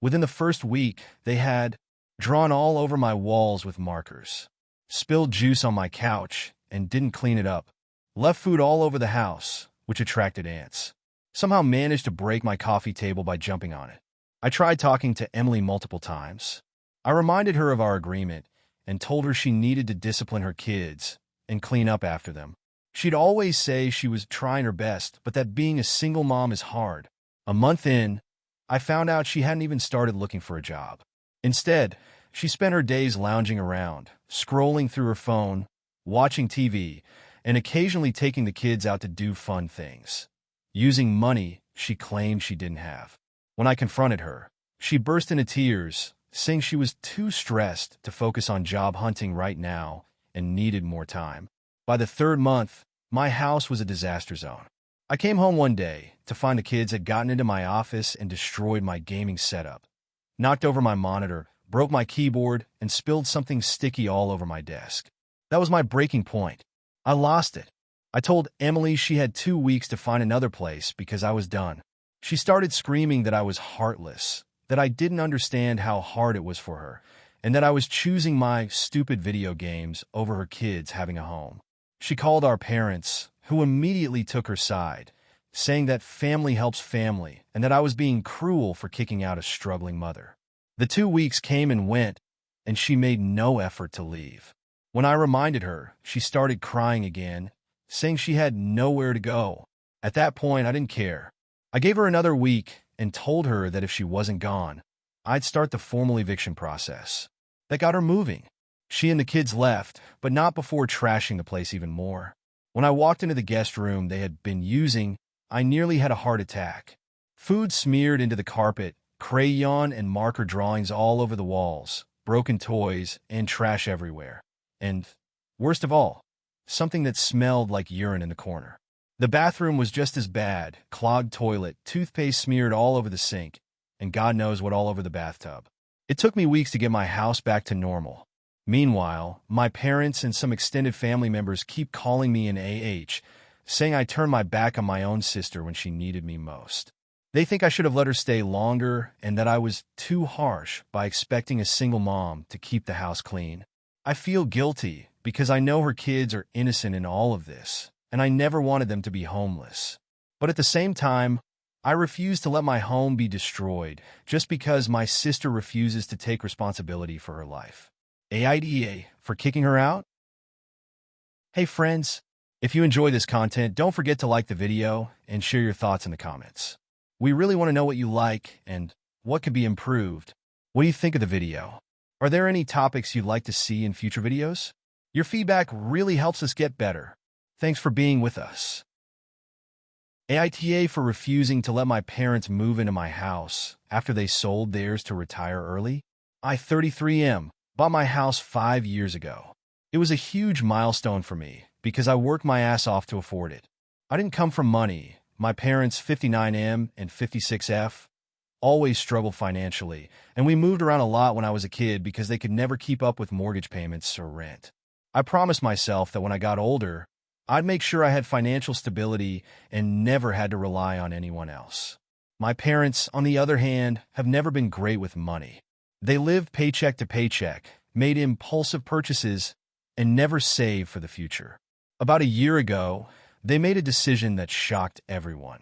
Speaker 1: Within the first week, they had drawn all over my walls with markers, spilled juice on my couch, and didn't clean it up, left food all over the house, which attracted ants. Somehow managed to break my coffee table by jumping on it. I tried talking to Emily multiple times. I reminded her of our agreement and told her she needed to discipline her kids and clean up after them. She'd always say she was trying her best, but that being a single mom is hard. A month in, I found out she hadn't even started looking for a job. Instead, she spent her days lounging around, scrolling through her phone, watching TV, and occasionally taking the kids out to do fun things, using money she claimed she didn't have. When I confronted her, she burst into tears, saying she was too stressed to focus on job hunting right now and needed more time. By the 3rd month, my house was a disaster zone. I came home one day to find the kids had gotten into my office and destroyed my gaming setup, knocked over my monitor, broke my keyboard, and spilled something sticky all over my desk. That was my breaking point. I lost it. I told Emily she had 2 weeks to find another place because I was done. She started screaming that I was heartless, that I didn't understand how hard it was for her, and that I was choosing my stupid video games over her kids having a home. She called our parents, who immediately took her side, saying that family helps family and that I was being cruel for kicking out a struggling mother. The 2 weeks came and went, and she made no effort to leave. When I reminded her, she started crying again, saying she had nowhere to go. At that point, I didn't care. I gave her another week and told her that if she wasn't gone, I'd start the formal eviction process. That got her moving. She and the kids left, but not before trashing the place even more. When I walked into the guest room they had been using, I nearly had a heart attack. Food smeared into the carpet, crayon and marker drawings all over the walls, broken toys, and trash everywhere. And, worst of all, something that smelled like urine in the corner. The bathroom was just as bad, clogged toilet, toothpaste smeared all over the sink, and God knows what all over the bathtub. It took me weeks to get my house back to normal. Meanwhile, my parents and some extended family members keep calling me an AH, saying I turned my back on my own sister when she needed me most. They think I should have let her stay longer and that I was too harsh by expecting a single mom to keep the house clean. I feel guilty because I know her kids are innocent in all of this, and I never wanted them to be homeless. But at the same time, I refuse to let my home be destroyed just because my sister refuses to take responsibility for her life. AITA for kicking her out? Hey friends, If you enjoy this content, don't forget to like the video and share your thoughts in the comments. We really want to know what you like and what could be improved. What do you think of the video? Are there any topics you'd like to see in future videos? Your feedback really helps us get better. Thanks for being with us. AITA for refusing to let my parents move into my house after they sold theirs to retire early. I, 33M, bought my house 5 years ago. It was a huge milestone for me because I worked my ass off to afford it. I didn't come from money. My parents, 59M and 56F, always struggled financially, and we moved around a lot when I was a kid because they could never keep up with mortgage payments or rent. I promised myself that when I got older, I'd make sure I had financial stability and never had to rely on anyone else. My parents, on the other hand, have never been great with money. They lived paycheck to paycheck, made impulsive purchases, and never saved for the future. About a year ago, they made a decision that shocked everyone.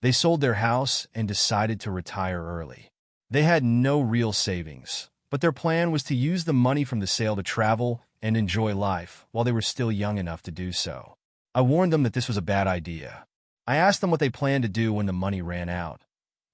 Speaker 1: They sold their house and decided to retire early. They had no real savings, but their plan was to use the money from the sale to travel and enjoy life while they were still young enough to do so. I warned them that this was a bad idea. I asked them what they planned to do when the money ran out,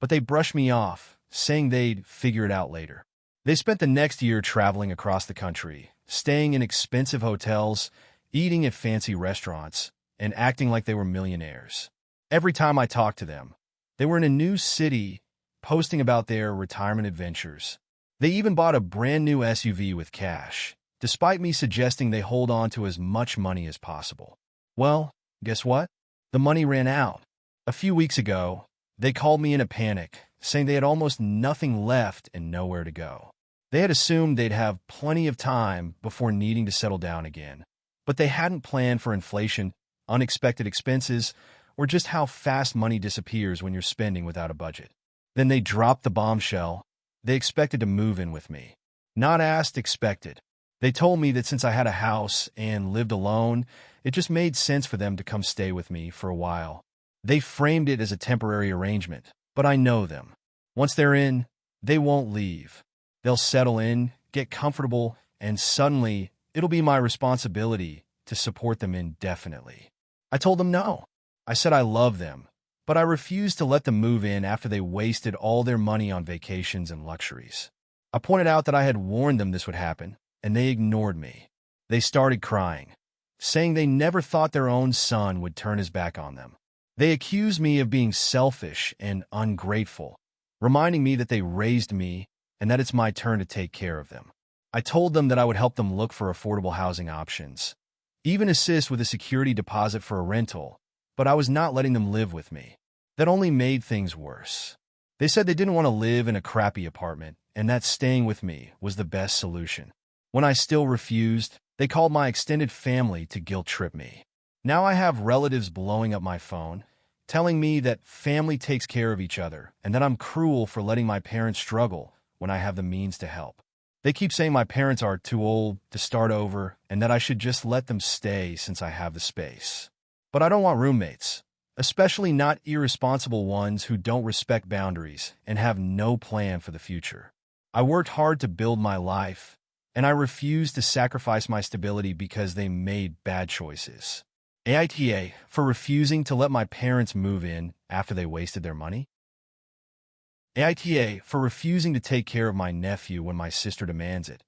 Speaker 1: but they brushed me off, saying they'd figure it out later. They spent the next year traveling across the country, staying in expensive hotels, eating at fancy restaurants, and acting like they were millionaires. Every time I talked to them, they were in a new city, posting about their retirement adventures. They even bought a brand new SUV with cash, despite me suggesting they hold on to as much money as possible. Well, guess what? The money ran out. A few weeks ago, they called me in a panic, saying they had almost nothing left and nowhere to go. They had assumed they'd have plenty of time before needing to settle down again, but they hadn't planned for inflation, unexpected expenses, or just how fast money disappears when you're spending without a budget. Then they dropped the bombshell. They expected to move in with me. Not asked, expected. They told me that since I had a house and lived alone, it just made sense for them to come stay with me for a while. They framed it as a temporary arrangement, but I know them. Once they're in, they won't leave. They'll settle in, get comfortable, and suddenly it'll be my responsibility to support them indefinitely. I told them no. I said I love them, but I refused to let them move in after they wasted all their money on vacations and luxuries. I pointed out that I had warned them this would happen, and they ignored me. They started crying, saying they never thought their own son would turn his back on them. They accused me of being selfish and ungrateful, reminding me that they raised me and that it's my turn to take care of them. I told them that I would help them look for affordable housing options, even assist with a security deposit for a rental, but I was not letting them live with me. That only made things worse. They said they didn't want to live in a crappy apartment and that staying with me was the best solution. When I still refused, they called my extended family to guilt-trip me. Now I have relatives blowing up my phone, telling me that family takes care of each other and that I'm cruel for letting my parents struggle when I have the means to help. They keep saying my parents are too old to start over and that I should just let them stay since I have the space. But I don't want roommates, especially not irresponsible ones who don't respect boundaries and have no plan for the future. I worked hard to build my life, and I refuse to sacrifice my stability because they made bad choices. AITA for refusing to let my parents move in after they wasted their money. AITA for refusing to take care of my nephew when my sister demands it,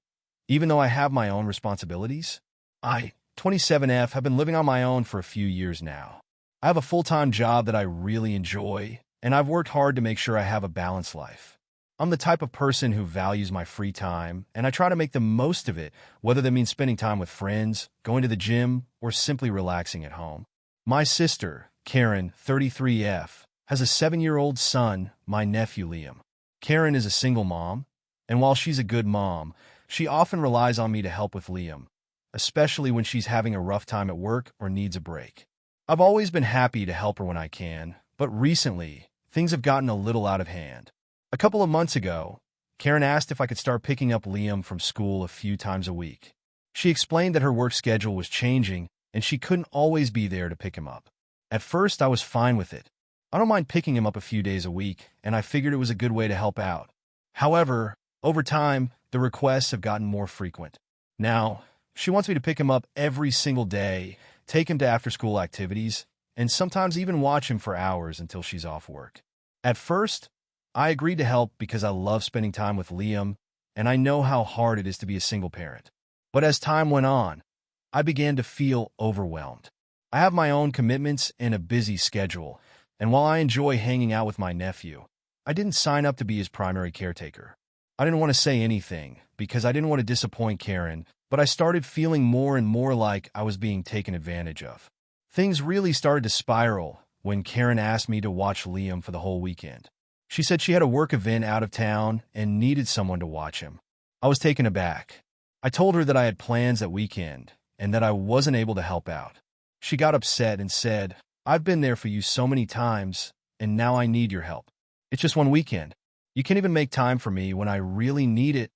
Speaker 1: even though I have my own responsibilities. I, 27F, have been living on my own for a few years now. I have a full-time job that I really enjoy, and I've worked hard to make sure I have a balanced life. I'm the type of person who values my free time, and I try to make the most of it, whether that means spending time with friends, going to the gym, or simply relaxing at home. My sister, Karen, 33F, has a 7-year-old son, my nephew Liam. Karen is a single mom, and while she's a good mom, she often relies on me to help with Liam, especially when she's having a rough time at work or needs a break. I've always been happy to help her when I can, but recently, things have gotten a little out of hand. A couple of months ago, Karen asked if I could start picking up Liam from school a few times a week. She explained that her work schedule was changing and she couldn't always be there to pick him up. At first, I was fine with it. I don't mind picking him up a few days a week, and I figured it was a good way to help out. However, over time, the requests have gotten more frequent. Now, she wants me to pick him up every single day take him to after-school activities, and sometimes even watch him for hours until she's off work. At first, I agreed to help because I love spending time with Liam, and I know how hard it is to be a single parent. But as time went on, I began to feel overwhelmed. I have my own commitments and a busy schedule, and while I enjoy hanging out with my nephew, I didn't sign up to be his primary caretaker. I didn't want to say anything because I didn't want to disappoint Karen, but I started feeling more and more like I was being taken advantage of. Things really started to spiral when Karen asked me to watch Liam for the whole weekend. She said she had a work event out of town and needed someone to watch him. I was taken aback. I told her that I had plans that weekend and that I wasn't able to help out. She got upset and said, "I've been there for you so many times, and now I need your help. It's just one weekend. You can't even make time for me when I really need it."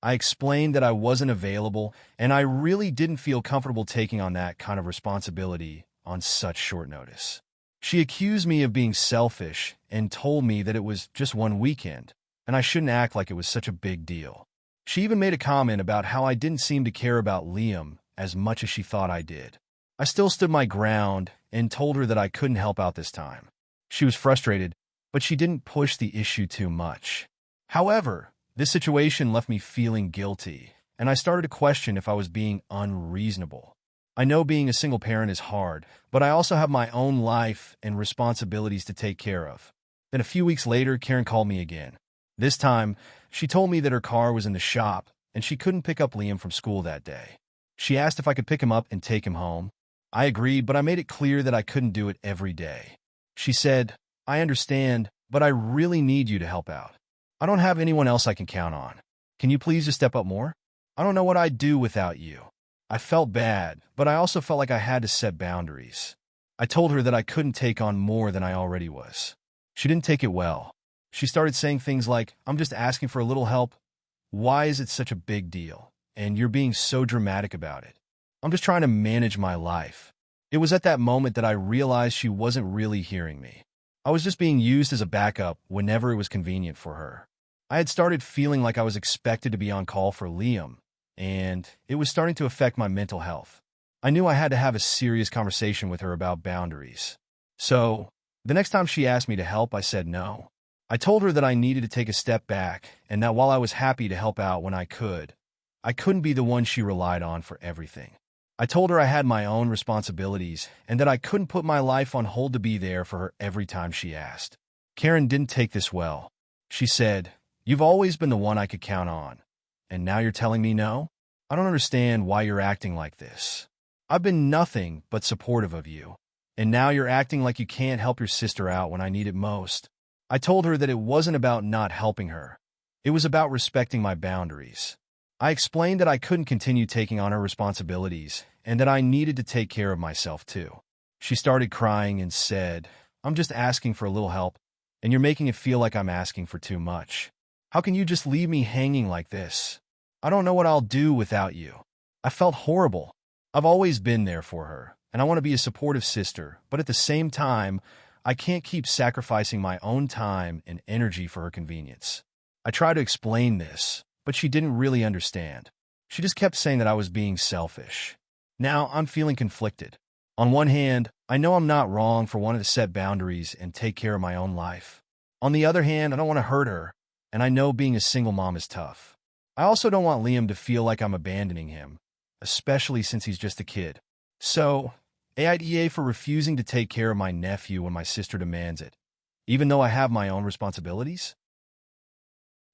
Speaker 1: I explained that I wasn't available, and I really didn't feel comfortable taking on that kind of responsibility on such short notice. She accused me of being selfish and told me that it was just one weekend, and I shouldn't act like it was such a big deal. She even made a comment about how I didn't seem to care about Liam as much as she thought I did. I still stood my ground and told her that I couldn't help out this time. She was frustrated, but she didn't push the issue too much. However, this situation left me feeling guilty, and I started to question if I was being unreasonable. I know being a single parent is hard, but I also have my own life and responsibilities to take care of. Then a few weeks later, Karen called me again. This time, she told me that her car was in the shop and she couldn't pick up Liam from school that day. She asked if I could pick him up and take him home. I agreed, but I made it clear that I couldn't do it every day. She said, "I understand, but I really need you to help out. I don't have anyone else I can count on. Can you please just step up more? I don't know what I'd do without you." I felt bad, but I also felt like I had to set boundaries. I told her that I couldn't take on more than I already was. She didn't take it well. She started saying things like, "I'm just asking for a little help. Why is it such a big deal? And you're being so dramatic about it. I'm just trying to manage my life." It was at that moment that I realized she wasn't really hearing me. I was just being used as a backup whenever it was convenient for her. I had started feeling like I was expected to be on call for Liam, and it was starting to affect my mental health. I knew I had to have a serious conversation with her about boundaries. So, the next time she asked me to help, I said no. I told her that I needed to take a step back, and that while I was happy to help out when I couldn't be the one she relied on for everything. I told her I had my own responsibilities, and that I couldn't put my life on hold to be there for her every time she asked. Karen didn't take this well. She said, "You've always been the one I could count on, and now you're telling me no? I don't understand why you're acting like this. I've been nothing but supportive of you, and now you're acting like you can't help your sister out when I need it most." I told her that it wasn't about not helping her. It was about respecting my boundaries. I explained that I couldn't continue taking on her responsibilities, and that I needed to take care of myself too. She started crying and said, "I'm just asking for a little help, and you're making it feel like I'm asking for too much. How can you just leave me hanging like this? I don't know what I'll do without you." I felt horrible. I've always been there for her, and I want to be a supportive sister, but at the same time, I can't keep sacrificing my own time and energy for her convenience. I tried to explain this, but she didn't really understand. She just kept saying that I was being selfish. Now I'm feeling conflicted. On one hand, I know I'm not wrong for wanting to set boundaries and take care of my own life. On the other hand, I don't want to hurt her, and I know being a single mom is tough. I also don't want Liam to feel like I'm abandoning him, especially since he's just a kid. So, AITA for refusing to take care of my nephew when my sister demands it, even though I have my own responsibilities.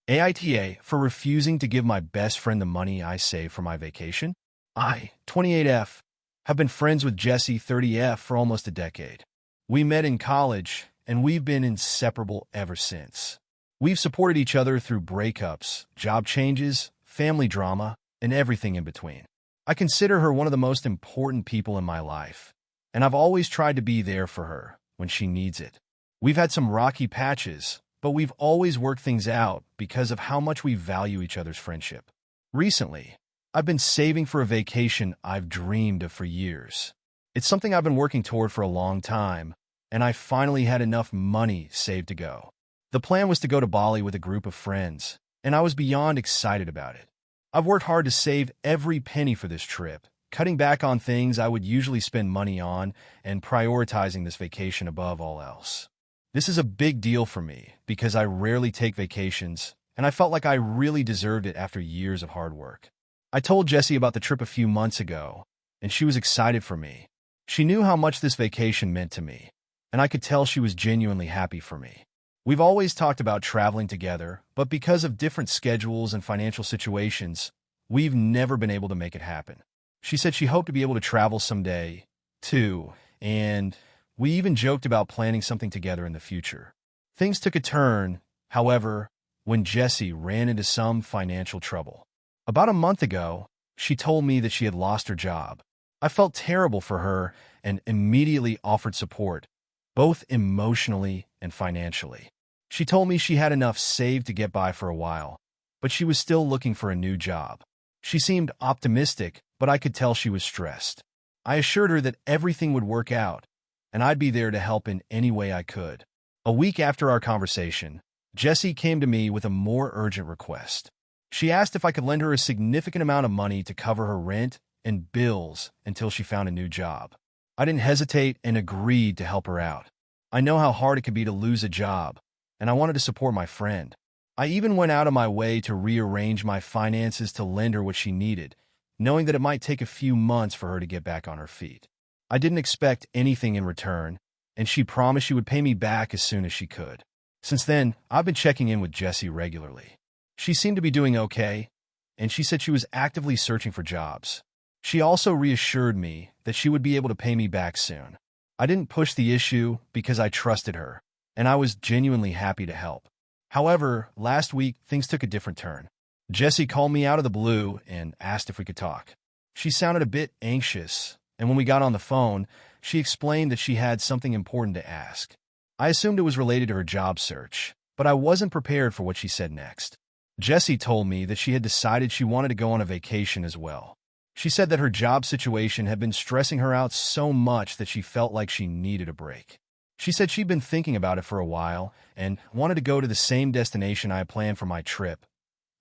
Speaker 1: AITA for refusing to give my best friend the money I saved for my vacation. I, 28F, have been friends with Jesse, 30F, for almost a decade. We met in college, and we've been inseparable ever since. We've supported each other through breakups, job changes, family drama, and everything in between. I consider her one of the most important people in my life, and I've always tried to be there for her when she needs it. We've had some rocky patches, but we've always worked things out because of how much we value each other's friendship. Recently, I've been saving for a vacation I've dreamed of for years. It's something I've been working toward for a long time, and I finally had enough money saved to go. The plan was to go to Bali with a group of friends, and I was beyond excited about it. I've worked hard to save every penny for this trip, cutting back on things I would usually spend money on and prioritizing this vacation above all else. This is a big deal for me because I rarely take vacations, and I felt like I really deserved it after years of hard work. I told Jessie about the trip a few months ago, and she was excited for me. She knew how much this vacation meant to me, and I could tell she was genuinely happy for me. We've always talked about traveling together, but because of different schedules and financial situations, we've never been able to make it happen. She said she hoped to be able to travel someday, too, and we even joked about planning something together in the future. Things took a turn, however, when Jessie ran into some financial trouble. About a month ago, she told me that she had lost her job. I felt terrible for her and immediately offered support, both emotionally and financially. She told me she had enough saved to get by for a while, but she was still looking for a new job. She seemed optimistic, but I could tell she was stressed. I assured her that everything would work out, and I'd be there to help in any way I could. A week after our conversation, Jessie came to me with a more urgent request. She asked if I could lend her a significant amount of money to cover her rent and bills until she found a new job. I didn't hesitate and agreed to help her out. I know how hard it can be to lose a job, and I wanted to support my friend. I even went out of my way to rearrange my finances to lend her what she needed, knowing that it might take a few months for her to get back on her feet. I didn't expect anything in return, and she promised she would pay me back as soon as she could. Since then, I've been checking in with Jessie regularly. She seemed to be doing okay, and she said she was actively searching for jobs. She also reassured me that she would be able to pay me back soon. I didn't push the issue because I trusted her, and I was genuinely happy to help. However, last week, things took a different turn. Jessie called me out of the blue and asked if we could talk. She sounded a bit anxious, and when we got on the phone, she explained that she had something important to ask. I assumed it was related to her job search, but I wasn't prepared for what she said next. Jessie told me that she had decided she wanted to go on a vacation as well. She said that her job situation had been stressing her out so much that she felt like she needed a break. She said she'd been thinking about it for a while and wanted to go to the same destination I had planned for my trip,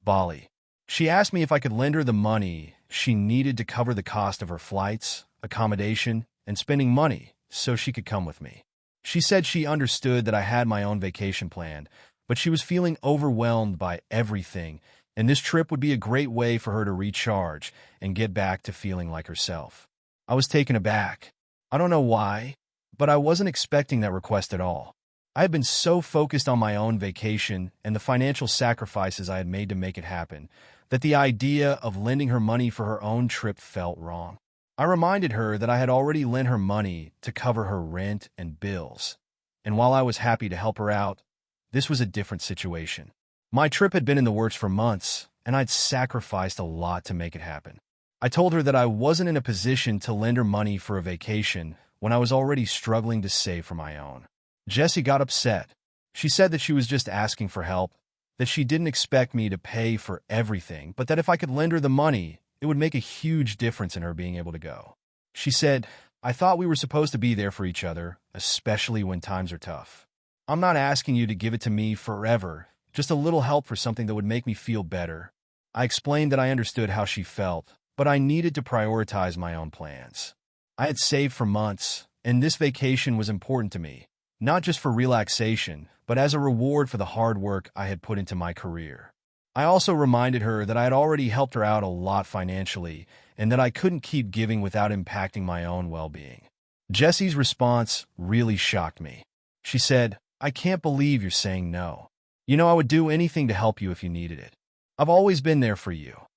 Speaker 1: Bali. She asked me if I could lend her the money she needed to cover the cost of her flights, accommodation, and spending money so she could come with me. She said she understood that I had my own vacation planned, but she was feeling overwhelmed by everything, and this trip would be a great way for her to recharge and get back to feeling like herself. I was taken aback. I don't know why, but I wasn't expecting that request at all. I had been so focused on my own vacation and the financial sacrifices I had made to make it happen that the idea of lending her money for her own trip felt wrong. I reminded her that I had already lent her money to cover her rent and bills, and while I was happy to help her out, this was a different situation. My trip had been in the works for months, and I'd sacrificed a lot to make it happen. I told her that I wasn't in a position to lend her money for a vacation when I was already struggling to save for my own. Jessie got upset. She said that she was just asking for help, that she didn't expect me to pay for everything, but that if I could lend her the money, it would make a huge difference in her being able to go. She said, "I thought we were supposed to be there for each other, especially when times are tough. I'm not asking you to give it to me forever, just a little help for something that would make me feel better." I explained that I understood how she felt, but I needed to prioritize my own plans. I had saved for months, and this vacation was important to me, not just for relaxation, but as a reward for the hard work I had put into my career. I also reminded her that I had already helped her out a lot financially, and that I couldn't keep giving without impacting my own well-being. Jessie's response really shocked me. She said, "I can't believe you're saying no. You know I would do anything to help you if you needed it. I've always been there for you.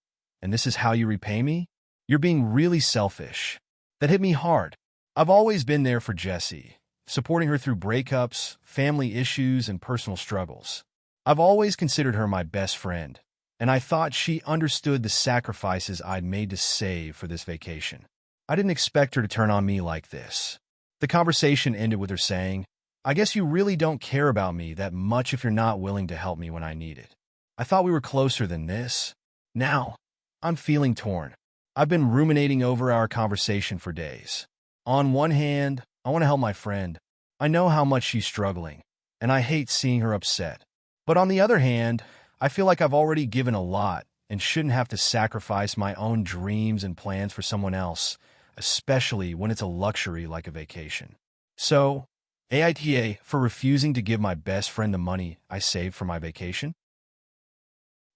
Speaker 1: And this is how you repay me? You're being really selfish." That hit me hard. I've always been there for Jessie, supporting her through breakups, family issues, and personal struggles. I've always considered her my best friend, and I thought she understood the sacrifices I'd made to save for this vacation. I didn't expect her to turn on me like this. The conversation ended with her saying, "I guess you really don't care about me that much if you're not willing to help me when I need it. I thought we were closer than this." Now, I'm feeling torn. I've been ruminating over our conversation for days. On one hand, I want to help my friend. I know how much she's struggling, and I hate seeing her upset. But on the other hand, I feel like I've already given a lot, and shouldn't have to sacrifice my own dreams and plans for someone else, especially when it's a luxury like a vacation. So, AITA for refusing to give my best friend the money I saved for my vacation.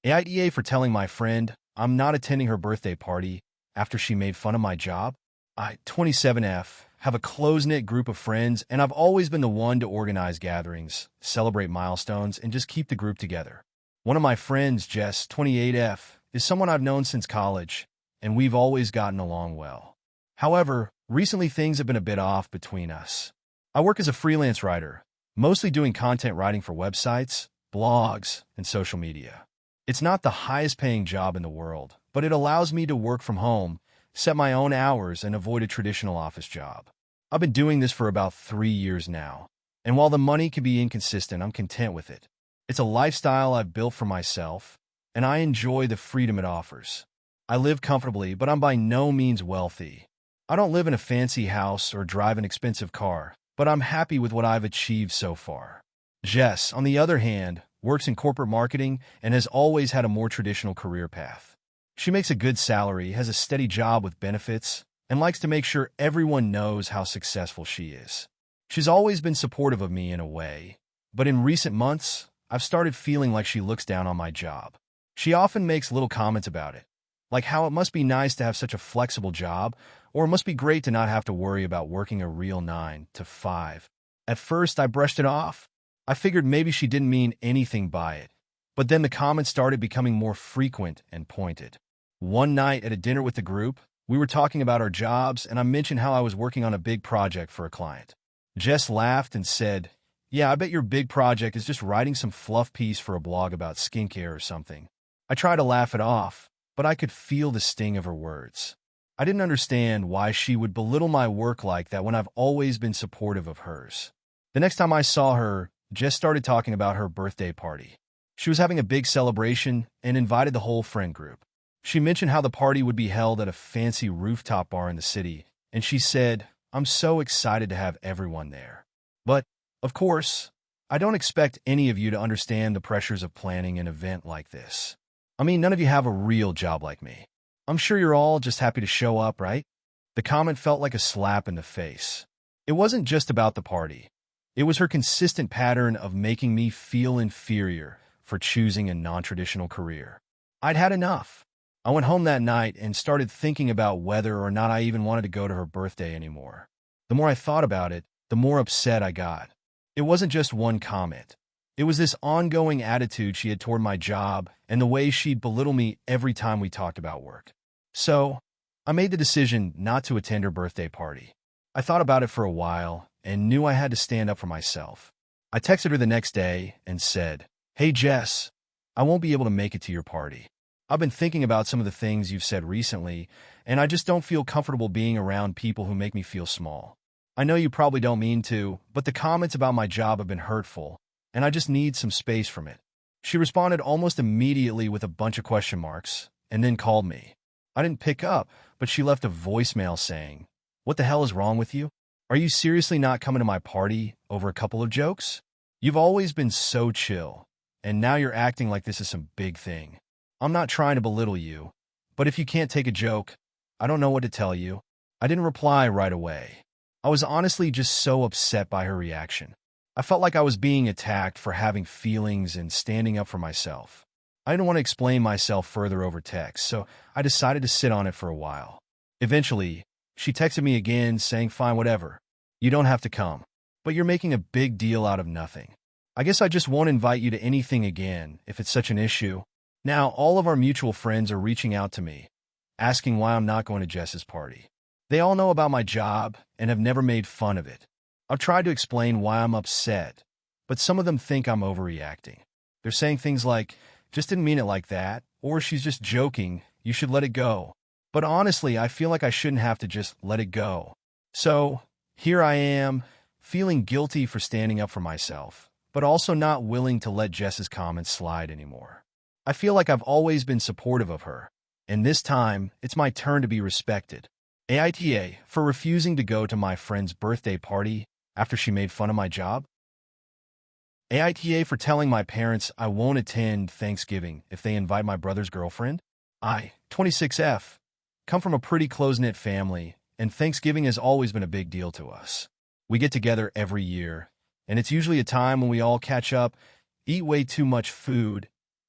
Speaker 1: AITA for telling my friend I'm not attending her birthday party after she made fun of my job. I, 27F, have a close-knit group of friends, and I've always been the one to organize gatherings, celebrate milestones, and just keep the group together. One of my friends, Jess, 28F, is someone I've known since college, and we've always gotten along well. However, recently things have been a bit off between us. I work as a freelance writer, mostly doing content writing for websites, blogs, and social media. It's not the highest-paying job in the world, but it allows me to work from home, set my own hours, and avoid a traditional office job. I've been doing this for about 3 years now, and while the money can be inconsistent, I'm content with it. It's a lifestyle I've built for myself, and I enjoy the freedom it offers. I live comfortably, but I'm by no means wealthy. I don't live in a fancy house or drive an expensive car, but I'm happy with what I've achieved so far. Jess, on the other hand, works in corporate marketing and has always had a more traditional career path. She makes a good salary, has a steady job with benefits, and likes to make sure everyone knows how successful she is. She's always been supportive of me in a way, but in recent months, I've started feeling like she looks down on my job. She often makes little comments about it, like how it must be nice to have such a flexible job, or it must be great to not have to worry about working a real 9 to 5. At first, I brushed it off. I figured maybe she didn't mean anything by it, but then the comments started becoming more frequent and pointed. One night at a dinner with the group, we were talking about our jobs, and I mentioned how I was working on a big project for a client. Jess laughed and said, "Yeah, I bet your big project is just writing some fluff piece for a blog about skincare or something." I tried to laugh it off, but I could feel the sting of her words. I didn't understand why she would belittle my work like that when I've always been supportive of hers. The next time I saw her, Jess started talking about her birthday party. She was having a big celebration and invited the whole friend group. She mentioned how the party would be held at a fancy rooftop bar in the city, and she said, "I'm so excited to have everyone there. But, of course, I don't expect any of you to understand the pressures of planning an event like this. I mean, none of you have a real job like me. I'm sure you're all just happy to show up, right?" The comment felt like a slap in the face. It wasn't just about the party. It was her consistent pattern of making me feel inferior for choosing a non-traditional career. I'd had enough. I went home that night and started thinking about whether or not I even wanted to go to her birthday anymore. The more I thought about it, the more upset I got. It wasn't just one comment. It was this ongoing attitude she had toward my job and the way she'd belittle me every time we talked about work. So, I made the decision not to attend her birthday party. I thought about it for a while and knew I had to stand up for myself. I texted her the next day and said, "Hey Jess, I won't be able to make it to your party. I've been thinking about some of the things you've said recently, and I just don't feel comfortable being around people who make me feel small. I know you probably don't mean to, but the comments about my job have been hurtful, and I just need some space from it." She responded almost immediately with a bunch of question marks, and then called me. I didn't pick up, but she left a voicemail saying, "What the hell is wrong with you? Are you seriously not coming to my party over a couple of jokes? You've always been so chill, and now you're acting like this is some big thing. I'm not trying to belittle you, but if you can't take a joke, I don't know what to tell you." I didn't reply right away. I was honestly just so upset by her reaction. I felt like I was being attacked for having feelings and standing up for myself. I didn't want to explain myself further over text, so I decided to sit on it for a while. Eventually, she texted me again saying, "Fine, whatever. You don't have to come. But you're making a big deal out of nothing. I guess I just won't invite you to anything again if it's such an issue." Now, all of our mutual friends are reaching out to me, asking why I'm not going to Jess's party. They all know about my job and have never made fun of it. I've tried to explain why I'm upset, but some of them think I'm overreacting. They're saying things like, "Just didn't mean it like that," or "She's just joking, you should let it go." But honestly, I feel like I shouldn't have to just let it go. So, here I am, feeling guilty for standing up for myself, but also not willing to let Jess's comments slide anymore. I feel like I've always been supportive of her, and this time, it's my turn to be respected. AITA for refusing to go to my friend's birthday party after she made fun of my job. AITA for telling my parents I won't attend Thanksgiving if they invite my brother's girlfriend. I, 26F, come from a pretty close-knit family, and Thanksgiving has always been a big deal to us. We get together every year, and it's usually a time when we all catch up, eat way too much food,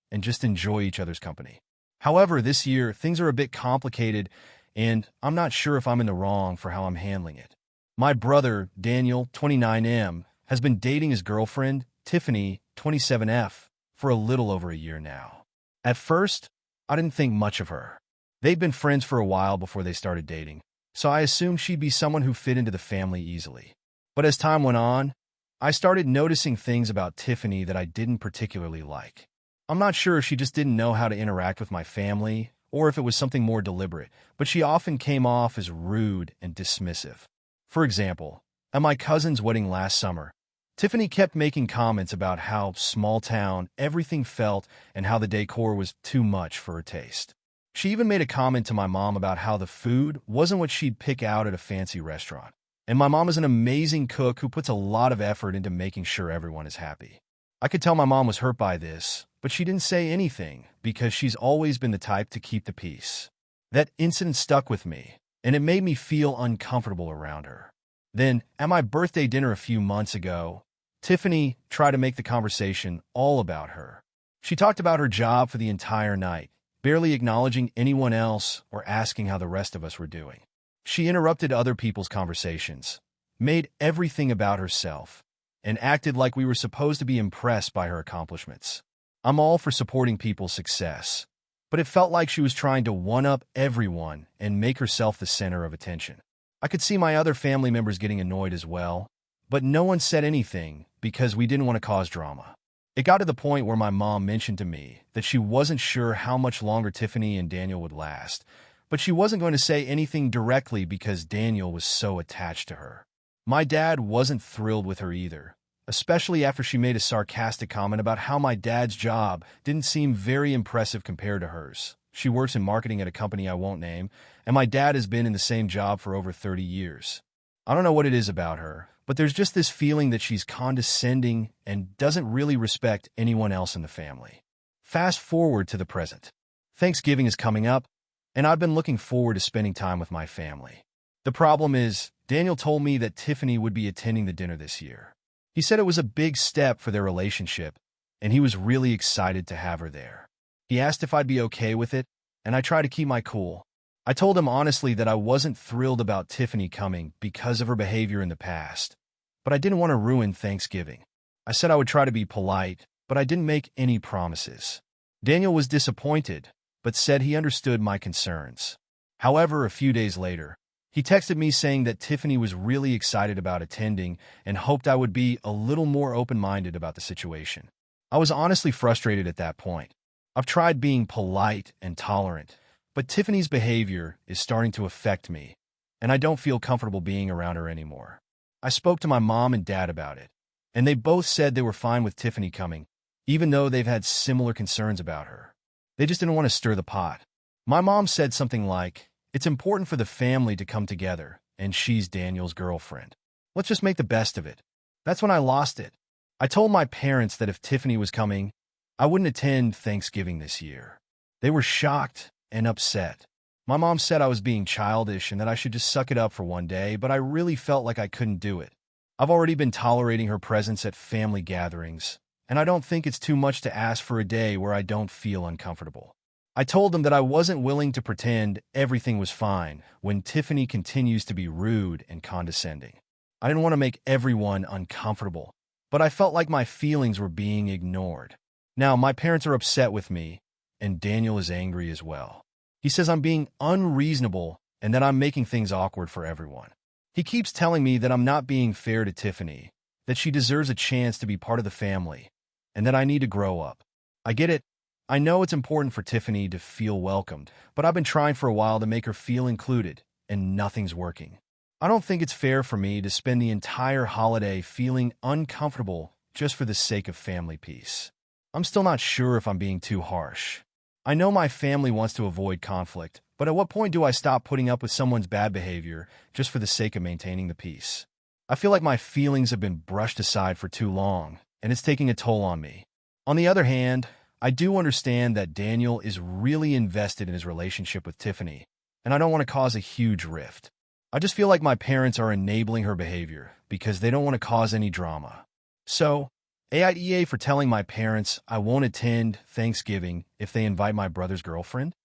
Speaker 1: and just enjoy each other's company. However, this year, things are a bit complicated, and I'm not sure if I'm in the wrong for how I'm handling it. My brother, Daniel, 29M, has been dating his girlfriend, Tiffany, 27F, for a little over a year now. At first, I didn't think much of her. They'd been friends for a while before they started dating, so I assumed she'd be someone who fit into the family easily. But as time went on, I started noticing things about Tiffany that I didn't particularly like. I'm not sure if she just didn't know how to interact with my family or if it was something more deliberate, but she often came off as rude and dismissive. For example, at my cousin's wedding last summer, Tiffany kept making comments about how small town everything felt and how the decor was too much for her taste. She even made a comment to my mom about how the food wasn't what she'd pick out at a fancy restaurant. And my mom is an amazing cook who puts a lot of effort into making sure everyone is happy. I could tell my mom was hurt by this, but she didn't say anything because she's always been the type to keep the peace. That incident stuck with me, and it made me feel uncomfortable around her. Then, at my birthday dinner a few months ago, Tiffany tried to make the conversation all about her. She talked about her job for the entire night, barely acknowledging anyone else or asking how the rest of us were doing. She interrupted other people's conversations, made everything about herself, and acted like we were supposed to be impressed by her accomplishments. I'm all for supporting people's success, but it felt like she was trying to one-up everyone and make herself the center of attention. I could see my other family members getting annoyed as well, but no one said anything because we didn't want to cause drama. It got to the point where my mom mentioned to me that she wasn't sure how much longer Tiffany and Daniel would last, but she wasn't going to say anything directly because Daniel was so attached to her. My dad wasn't thrilled with her either, especially after she made a sarcastic comment about how my dad's job didn't seem very impressive compared to hers. She works in marketing at a company I won't name, and my dad has been in the same job for over 30 years. I don't know what it is about her, but there's just this feeling that she's condescending and doesn't really respect anyone else in the family. Fast forward to the present. Thanksgiving is coming up, and I've been looking forward to spending time with my family. The problem is, Daniel told me that Tiffany would be attending the dinner this year. He said it was a big step for their relationship, and he was really excited to have her there. He asked if I'd be okay with it, and I tried to keep my cool. I told him honestly that I wasn't thrilled about Tiffany coming because of her behavior in the past, but I didn't want to ruin Thanksgiving. I said I would try to be polite, but I didn't make any promises. Daniel was disappointed, but said he understood my concerns. However, a few days later, he texted me saying that Tiffany was really excited about attending and hoped I would be a little more open-minded about the situation. I was honestly frustrated at that point. I've tried being polite and tolerant, but Tiffany's behavior is starting to affect me, and I don't feel comfortable being around her anymore. I spoke to my mom and dad about it, and they both said they were fine with Tiffany coming, even though they've had similar concerns about her. They just didn't want to stir the pot. My mom said something like, "It's important for the family to come together, and she's Daniel's girlfriend. Let's just make the best of it." That's when I lost it. I told my parents that if Tiffany was coming, I wouldn't attend Thanksgiving this year. They were shocked and upset. My mom said I was being childish and that I should just suck it up for one day, but I really felt like I couldn't do it. I've already been tolerating her presence at family gatherings, and I don't think it's too much to ask for a day where I don't feel uncomfortable. I told them that I wasn't willing to pretend everything was fine when Tiffany continues to be rude and condescending. I didn't want to make everyone uncomfortable, but I felt like my feelings were being ignored. Now, my parents are upset with me, and Daniel is angry as well. He says I'm being unreasonable and that I'm making things awkward for everyone. He keeps telling me that I'm not being fair to Tiffany, that she deserves a chance to be part of the family, and that I need to grow up. I get it. I know it's important for Tiffany to feel welcomed, but I've been trying for a while to make her feel included, and nothing's working. I don't think it's fair for me to spend the entire holiday feeling uncomfortable just for the sake of family peace. I'm still not sure if I'm being too harsh. I know my family wants to avoid conflict, but at what point do I stop putting up with someone's bad behavior just for the sake of maintaining the peace? I feel like my feelings have been brushed aside for too long, and it's taking a toll on me. On the other hand, I do understand that Daniel is really invested in his relationship with Tiffany, and I don't want to cause a huge rift. I just feel like my parents are enabling her behavior because they don't want to cause any drama. So, AITA for telling my parents I won't attend Thanksgiving if they invite my brother's girlfriend?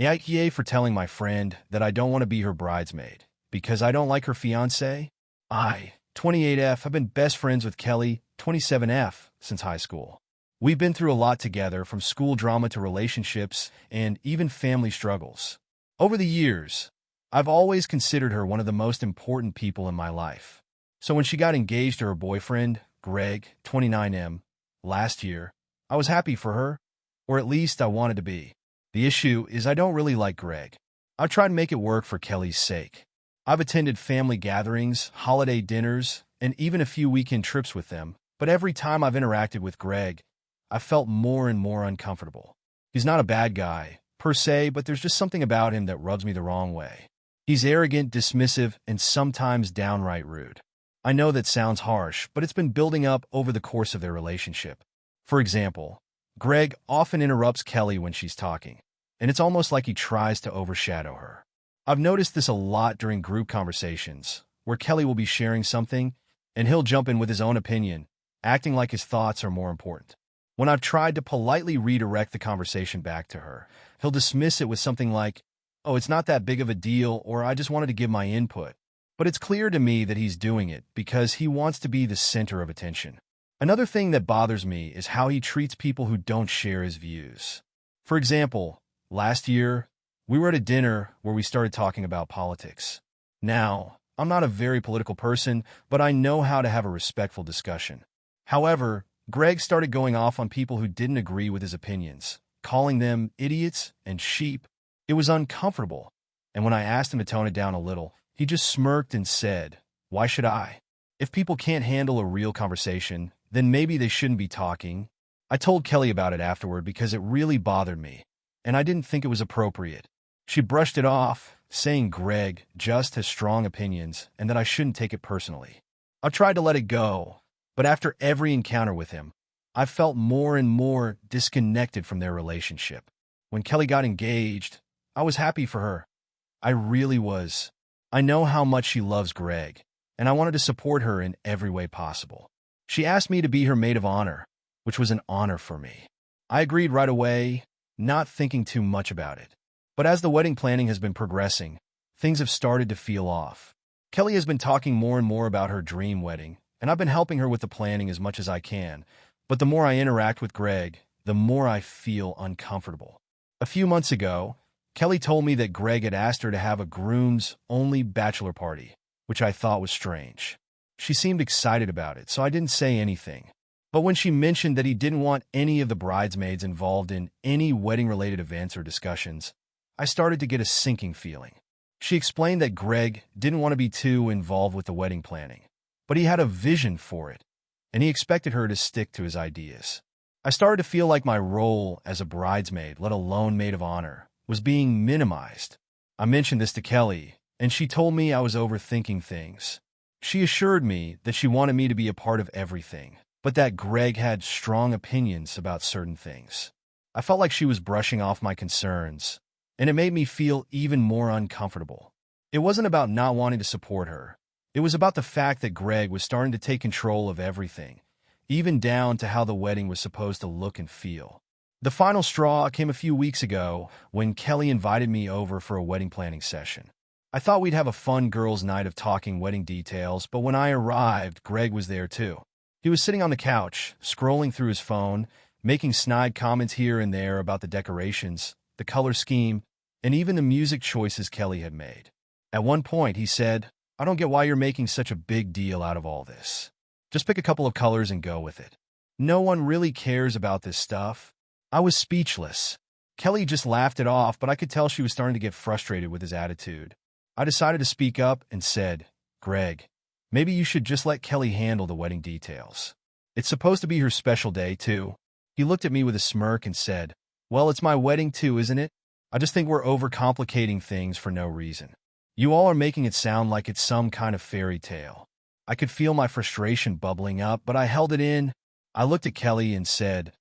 Speaker 1: AITA for telling my friend that I don't want to be her bridesmaid because I don't like her fiancé? I, 28F, have been best friends with Kelly, 27F, since high school. We've been through a lot together, from school drama to relationships and even family struggles. Over the years, I've always considered her one of the most important people in my life. So when she got engaged to her boyfriend, Greg, 29M, last year, I was happy for her, or at least I wanted to be. The issue is I don't really like Greg. I've tried to make it work for Kelly's sake. I've attended family gatherings, holiday dinners, and even a few weekend trips with them, but every time I've interacted with Greg, I've felt more and more uncomfortable. He's not a bad guy, per se, but there's just something about him that rubs me the wrong way. He's arrogant, dismissive, and sometimes downright rude. I know that sounds harsh, but it's been building up over the course of their relationship. For example, Greg often interrupts Kelly when she's talking, and it's almost like he tries to overshadow her. I've noticed this a lot during group conversations, where Kelly will be sharing something, and he'll jump in with his own opinion, acting like his thoughts are more important. When I've tried to politely redirect the conversation back to her, he'll dismiss it with something like, "Oh, it's not that big of a deal," or "I just wanted to give my input." But it's clear to me that he's doing it because he wants to be the center of attention. Another thing that bothers me is how he treats people who don't share his views. For example, last year, we were at a dinner where we started talking about politics. Now, I'm not a very political person, but I know how to have a respectful discussion. However, Greg started going off on people who didn't agree with his opinions, calling them idiots and sheep. It was uncomfortable, and when I asked him to tone it down a little, he just smirked and said, "Why should I? If people can't handle a real conversation, then maybe they shouldn't be talking." I told Kelly about it afterward because it really bothered me, and I didn't think it was appropriate. She brushed it off, saying Greg just has strong opinions and that I shouldn't take it personally. I've tried to let it go, but after every encounter with him, I've felt more and more disconnected from their relationship. When Kelly got engaged, I was happy for her. I really was. I know how much she loves Greg, and I wanted to support her in every way possible. She asked me to be her maid of honor, which was an honor for me. I agreed right away, not thinking too much about it. But as the wedding planning has been progressing, things have started to feel off. Kelly has been talking more and more about her dream wedding, and I've been helping her with the planning as much as I can. But the more I interact with Greg, the more I feel uncomfortable. A few months ago, Kelly told me that Greg had asked her to have a groom's-only bachelor party, which I thought was strange. She seemed excited about it, so I didn't say anything. But when she mentioned that he didn't want any of the bridesmaids involved in any wedding-related events or discussions, I started to get a sinking feeling. She explained that Greg didn't want to be too involved with the wedding planning, but he had a vision for it, and he expected her to stick to his ideas. I started to feel like my role as a bridesmaid, let alone maid of honor, was being minimized. I mentioned this to Kelly, and she told me I was overthinking things. She assured me that she wanted me to be a part of everything, but that Greg had strong opinions about certain things. I felt like she was brushing off my concerns, and it made me feel even more uncomfortable. It wasn't about not wanting to support her. It was about the fact that Greg was starting to take control of everything, even down to how the wedding was supposed to look and feel. The final straw came a few weeks ago when Kelly invited me over for a wedding planning session. I thought we'd have a fun girls' night of talking wedding details, but when I arrived, Greg was there too. He was sitting on the couch, scrolling through his phone, making snide comments here and there about the decorations, the color scheme, and even the music choices Kelly had made. At one point, he said, "I don't get why you're making such a big deal out of all this. Just pick a couple of colors and go with it. No one really cares about this stuff." I was speechless. Kelly just laughed it off, but I could tell she was starting to get frustrated with his attitude. I decided to speak up and said, "Greg, maybe you should just let Kelly handle the wedding details. It's supposed to be her special day, too." He looked at me with a smirk and said, "Well, it's my wedding too, isn't it? I just think we're overcomplicating things for no reason. You all are making it sound like it's some kind of fairy tale." I could feel my frustration bubbling up, but I held it in. I looked at Kelly and said,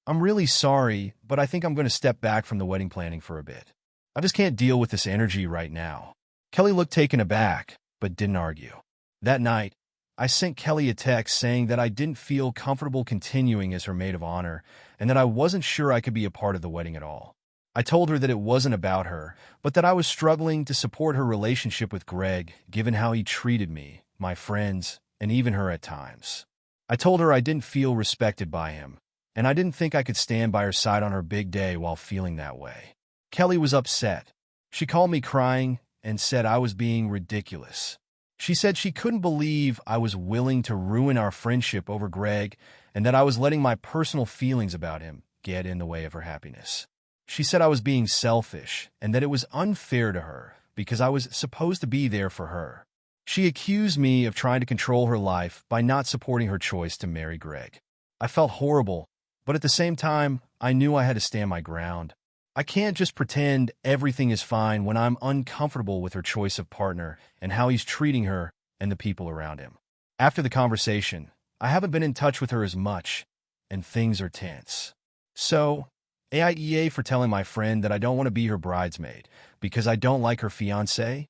Speaker 1: "I'm really sorry, but I think I'm going to step back from the wedding planning for a bit. I just can't deal with this energy right now." Kelly looked taken aback, but didn't argue. That night, I sent Kelly a text saying that I didn't feel comfortable continuing as her maid of honor and that I wasn't sure I could be a part of the wedding at all. I told her that it wasn't about her, but that I was struggling to support her relationship with Greg, given how he treated me, my friends, and even her at times. I told her I didn't feel respected by him, and I didn't think I could stand by her side on her big day while feeling that way. Kelly was upset. She called me crying and said I was being ridiculous. She said she couldn't believe I was willing to ruin our friendship over Greg and that I was letting my personal feelings about him get in the way of her happiness. She said I was being selfish and that it was unfair to her because I was supposed to be there for her. She accused me of trying to control her life by not supporting her choice to marry Greg. I felt horrible, but at the same time, I knew I had to stand my ground. I can't just pretend everything is fine when I'm uncomfortable with her choice of partner and how he's treating her and the people around him. After the conversation, I haven't been in touch with her as much, and things are tense. So, AITA for telling my friend that I don't want to be her bridesmaid because I don't like her fiancé.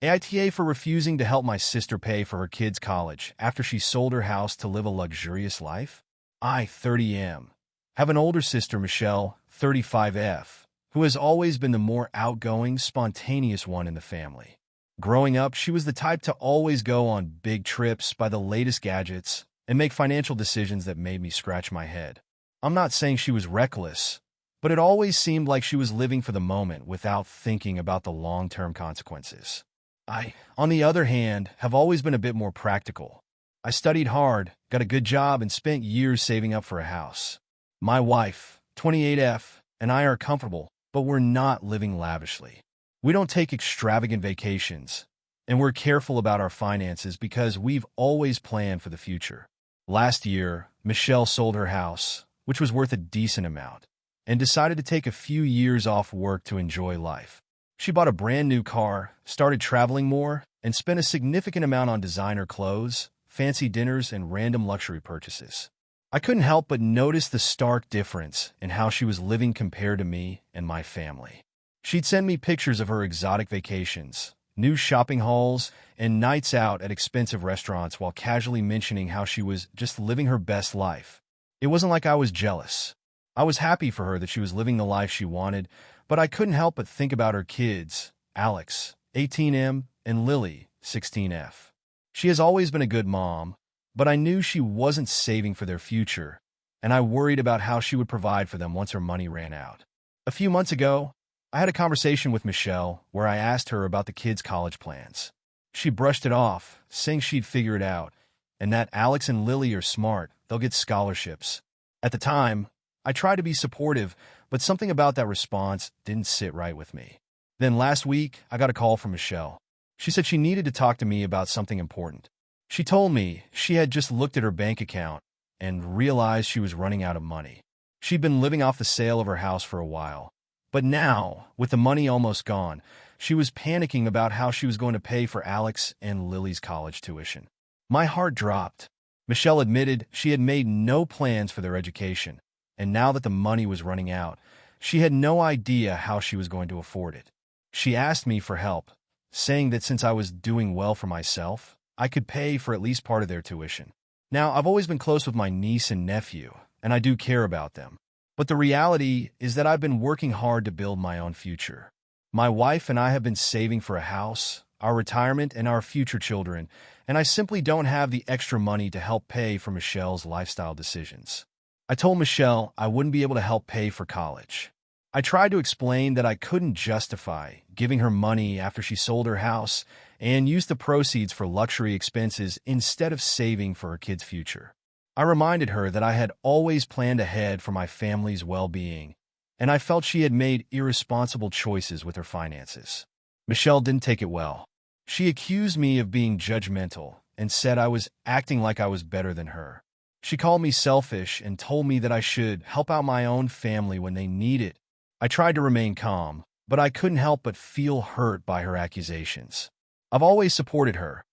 Speaker 1: AITA for refusing to help my sister pay for her kids' college after she sold her house to live a luxurious life. I, 30M, have an older sister, Michelle, 35F, who has always been the more outgoing, spontaneous one in the family. Growing up, she was the type to always go on big trips, buy the latest gadgets, and make financial decisions that made me scratch my head. I'm not saying she was reckless, but it always seemed like she was living for the moment without thinking about the long-term consequences. I, on the other hand, have always been a bit more practical. I studied hard, got a good job, and spent years saving up for a house. My wife, 28F, and I are comfortable, but we're not living lavishly. We don't take extravagant vacations, and we're careful about our finances because we've always planned for the future. Last year, Michelle sold her house, which was worth a decent amount, and decided to take a few years off work to enjoy life. She bought a brand new car, started traveling more, and spent a significant amount on designer clothes, fancy dinners, and random luxury purchases. I couldn't help but notice the stark difference in how she was living compared to me and my family. She'd send me pictures of her exotic vacations, new shopping hauls, and nights out at expensive restaurants while casually mentioning how she was just living her best life. It wasn't like I was jealous. I was happy for her that she was living the life she wanted, but I couldn't help but think about her kids, Alex, 18M, and Lily, 16F. She has always been a good mom, but I knew she wasn't saving for their future, and I worried about how she would provide for them once her money ran out. A few months ago, I had a conversation with Michelle where I asked her about the kids' college plans. She brushed it off, saying she'd figure it out, and that Alex and Lily are smart, they'll get scholarships. At the time, I tried to be supportive, but something about that response didn't sit right with me. Then last week, I got a call from Michelle. She said she needed to talk to me about something important. She told me she had just looked at her bank account and realized she was running out of money. She'd been living off the sale of her house for a while. But now, with the money almost gone, she was panicking about how she was going to pay for Alex and Lily's college tuition. My heart dropped. Michelle admitted she had made no plans for their education, and now that the money was running out, she had no idea how she was going to afford it. She asked me for help, saying that since I was doing well for myself, I could pay for at least part of their tuition. Now, I've always been close with my niece and nephew, and I do care about them. But the reality is that I've been working hard to build my own future. My wife and I have been saving for a house, our retirement, and our future children, and I simply don't have the extra money to help pay for Michelle's lifestyle decisions. I told Michelle I wouldn't be able to help pay for college. I tried to explain that I couldn't justify giving her money after she sold her house and used the proceeds for luxury expenses instead of saving for her kids' future. I reminded her that I had always planned ahead for my family's well-being, and I felt she had made irresponsible choices with her finances. Michelle didn't take it well. She accused me of being judgmental and said I was acting like I was better than her. She called me selfish and told me that I should help out my own family when they need it. I tried to remain calm, but I couldn't help but feel hurt by her accusations. I've always supported her,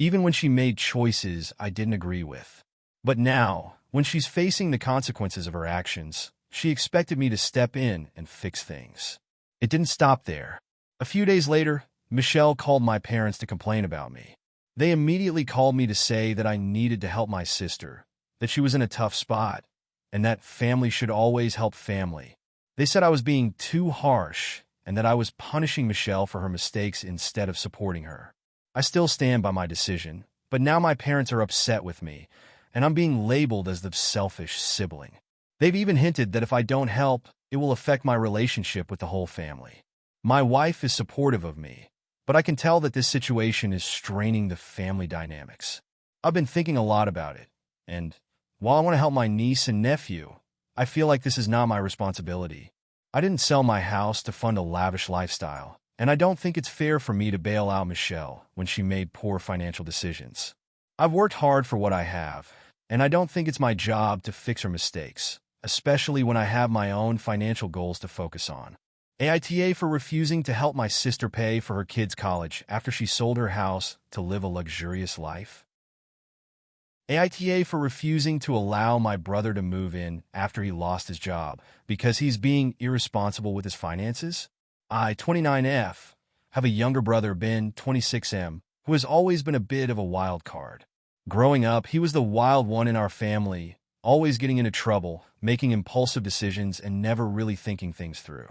Speaker 1: even when she made choices I didn't agree with. But now, when she's facing the consequences of her actions, she expected me to step in and fix things. It didn't stop there. A few days later, Michelle called my parents to complain about me. They immediately called me to say that I needed to help my sister, that she was in a tough spot, and that family should always help family. They said I was being too harsh and that I was punishing Michelle for her mistakes instead of supporting her. I still stand by my decision, but now my parents are upset with me, and I'm being labeled as the selfish sibling. They've even hinted that if I don't help, it will affect my relationship with the whole family. My wife is supportive of me, but I can tell that this situation is straining the family dynamics. I've been thinking a lot about it, and while I want to help my niece and nephew, I feel like this is not my responsibility. I didn't sell my house to fund a lavish lifestyle, and I don't think it's fair for me to bail out Michelle when she made poor financial decisions. I've worked hard for what I have, and I don't think it's my job to fix her mistakes, especially when I have my own financial goals to focus on. AITA for refusing to help my sister pay for her kids' college after she sold her house to live a luxurious life. AITA for refusing to allow my brother to move in after he lost his job because he's being irresponsible with his finances. I, 29F, have a younger brother, Ben, 26M, who has always been a bit of a wild card. Growing up, he was the wild one in our family, always getting into trouble, making impulsive decisions, and never really thinking things through.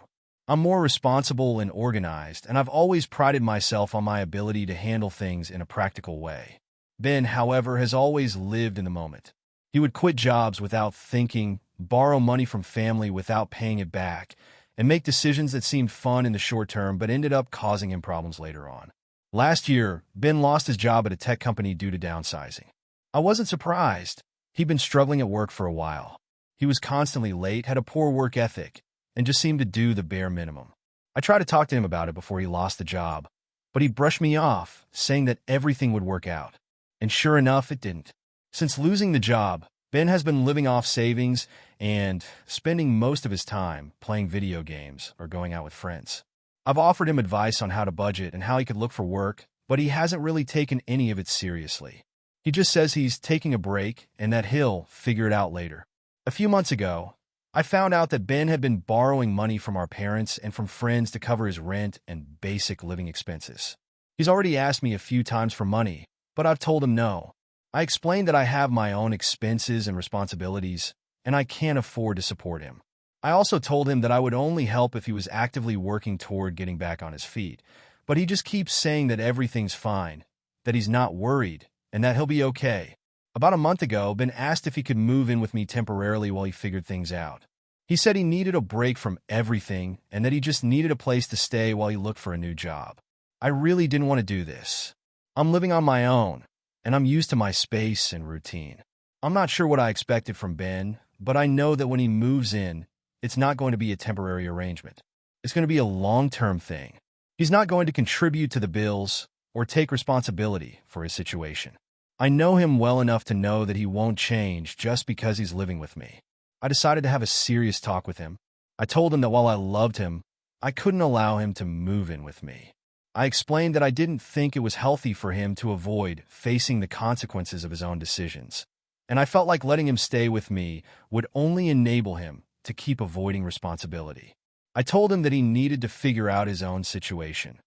Speaker 1: I'm more responsible and organized, and I've always prided myself on my ability to handle things in a practical way. Ben, however, has always lived in the moment. He would quit jobs without thinking, borrow money from family without paying it back, and make decisions that seemed fun in the short term but ended up causing him problems later on. Last year, Ben lost his job at a tech company due to downsizing. I wasn't surprised. He'd been struggling at work for a while. He was constantly late, had a poor work ethic, and just seemed to do the bare minimum. I tried to talk to him about it before he lost the job, but he brushed me off, saying that everything would work out. And sure enough, it didn't. Since losing the job, Ben has been living off savings and spending most of his time playing video games or going out with friends. I've offered him advice on how to budget and how he could look for work, but he hasn't really taken any of it seriously. He just says he's taking a break and that he'll figure it out later. A few months ago, I found out that Ben had been borrowing money from our parents and from friends to cover his rent and basic living expenses. He's already asked me a few times for money, but I've told him no. I explained that I have my own expenses and responsibilities, and I can't afford to support him. I also told him that I would only help if he was actively working toward getting back on his feet, but he just keeps saying that everything's fine, that he's not worried, and that he'll be okay. About a month ago, Ben asked if he could move in with me temporarily while he figured things out. He said he needed a break from everything and that he just needed a place to stay while he looked for a new job. I really didn't want to do this. I'm living on my own, and I'm used to my space and routine. I'm not sure what I expected from Ben, but I know that when he moves in, it's not going to be a temporary arrangement. It's going to be a long-term thing. He's not going to contribute to the bills or take responsibility for his situation. I know him well enough to know that he won't change just because he's living with me. I decided to have a serious talk with him. I told him that while I loved him, I couldn't allow him to move in with me. I explained that I didn't think it was healthy for him to avoid facing the consequences of his own decisions, and I felt like letting him stay with me would only enable him to keep avoiding responsibility. I told him that he needed to figure out his own situation,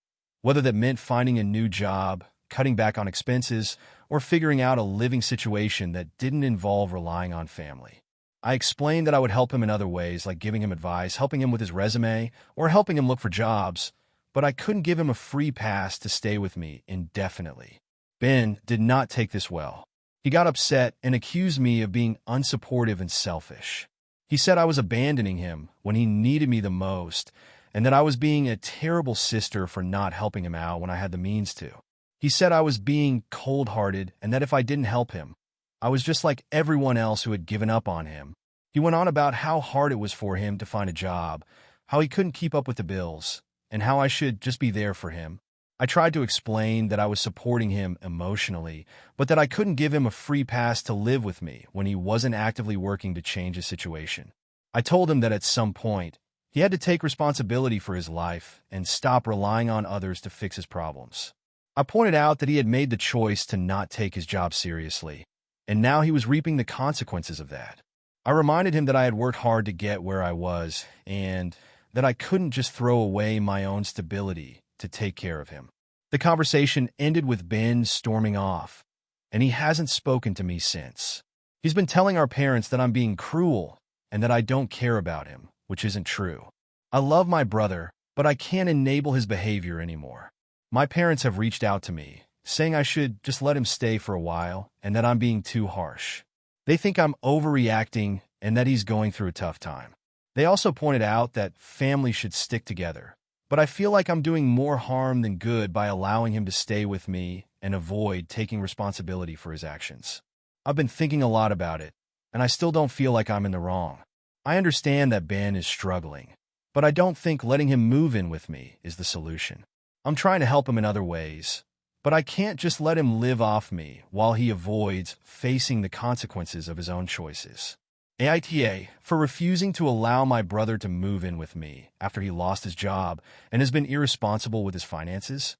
Speaker 1: whether that meant finding a new job, cutting back on expenses, or figuring out a living situation that didn't involve relying on family. I explained that I would help him in other ways, like giving him advice, helping him with his resume, or helping him look for jobs, but I couldn't give him a free pass to stay with me indefinitely. Ben did not take this well. He got upset and accused me of being unsupportive and selfish. He said I was abandoning him when he needed me the most, and that I was being a terrible sister for not helping him out when I had the means to. He said I was being cold-hearted and that if I didn't help him, I was just like everyone else who had given up on him. He went on about how hard it was for him to find a job, how he couldn't keep up with the bills, and how I should just be there for him. I tried to explain that I was supporting him emotionally, but that I couldn't give him a free pass to live with me when he wasn't actively working to change his situation. I told him that at some point, he had to take responsibility for his life and stop relying on others to fix his problems. I pointed out that he had made the choice to not take his job seriously, and now he was reaping the consequences of that. I reminded him that I had worked hard to get where I was, and that I couldn't just throw away my own stability to take care of him. The conversation ended with Ben storming off, and he hasn't spoken to me since. He's been telling our parents that I'm being cruel and that I don't care about him, which isn't true. I love my brother, but I can't enable his behavior anymore. My parents have reached out to me, saying I should just let him stay for a while and that I'm being too harsh. They think I'm overreacting and that he's going through a tough time. They also pointed out that families should stick together, but I feel like I'm doing more harm than good by allowing him to stay with me and avoid taking responsibility for his actions. I've been thinking a lot about it, and I still don't feel like I'm in the wrong. I understand that Ben is struggling, but I don't think letting him move in with me is the solution. I'm trying to help him in other ways, but I can't just let him live off me while he avoids facing the consequences of his own choices. AITA for refusing to allow my brother to move in with me after he lost his job and has been irresponsible with his finances.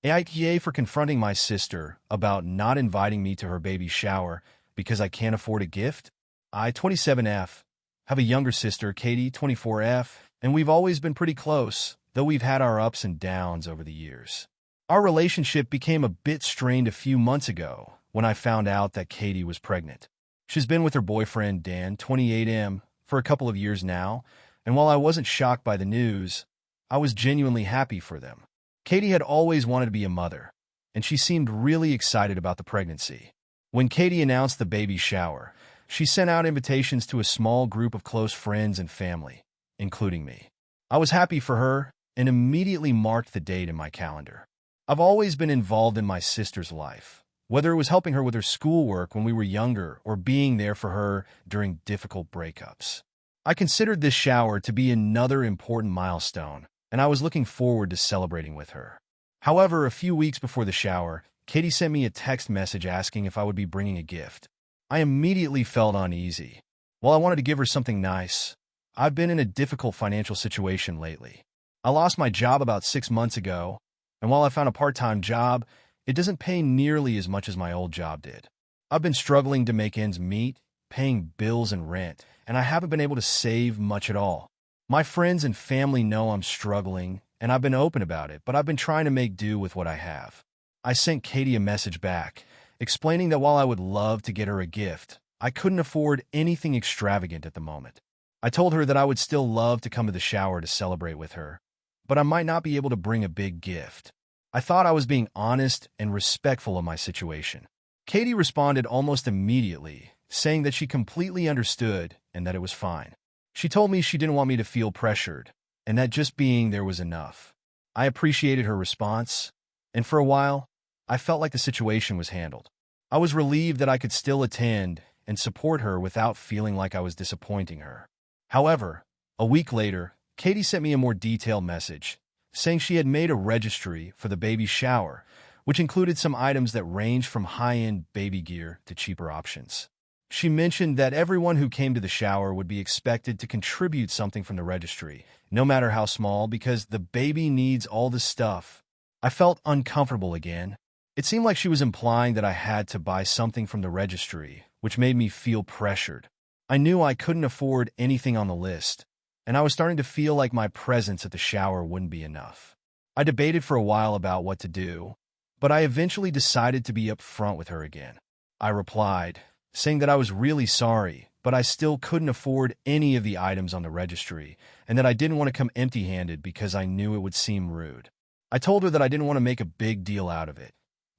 Speaker 1: AITA for confronting my sister about not inviting me to her baby shower because I can't afford a gift. I, 27F, have a younger sister, Katie, 24F, and we've always been pretty close, though we've had our ups and downs over the years. Our relationship became a bit strained a few months ago when I found out that Katie was pregnant. She's been with her boyfriend, Dan, 28M, for a couple of years now, and while I wasn't shocked by the news, I was genuinely happy for them. Katie had always wanted to be a mother, and she seemed really excited about the pregnancy. When Katie announced the baby shower, she sent out invitations to a small group of close friends and family, including me. I was happy for her and immediately marked the date in my calendar. I've always been involved in my sister's life, whether it was helping her with her schoolwork when we were younger or being there for her during difficult breakups. I considered this shower to be another important milestone, and I was looking forward to celebrating with her. However, a few weeks before the shower, Katie sent me a text message asking if I would be bringing a gift. I immediately felt uneasy. While I wanted to give her something nice, I've been in a difficult financial situation lately. I lost my job about 6 months ago, and while I found a part-time job, it doesn't pay nearly as much as my old job did. I've been struggling to make ends meet, paying bills and rent, and I haven't been able to save much at all. My friends and family know I'm struggling, and I've been open about it, but I've been trying to make do with what I have. I sent Katie a message back, explaining that while I would love to get her a gift, I couldn't afford anything extravagant at the moment. I told her that I would still love to come to the shower to celebrate with her, but I might not be able to bring a big gift. I thought I was being honest and respectful of my situation. Katie responded almost immediately, saying that she completely understood and that it was fine. She told me she didn't want me to feel pressured, and that just being there was enough. I appreciated her response, and for a while, I felt like the situation was handled. I was relieved that I could still attend and support her without feeling like I was disappointing her. However, a week later, Katie sent me a more detailed message, saying she had made a registry for the baby shower, which included some items that ranged from high-end baby gear to cheaper options. She mentioned that everyone who came to the shower would be expected to contribute something from the registry, no matter how small, because the baby needs all the stuff. I felt uncomfortable again. It seemed like she was implying that I had to buy something from the registry, which made me feel pressured. I knew I couldn't afford anything on the list, and I was starting to feel like my presence at the shower wouldn't be enough. I debated for a while about what to do, but I eventually decided to be upfront with her again. I replied, saying that I was really sorry, but I still couldn't afford any of the items on the registry, and that I didn't want to come empty-handed because I knew it would seem rude. I told her that I didn't want to make a big deal out of it,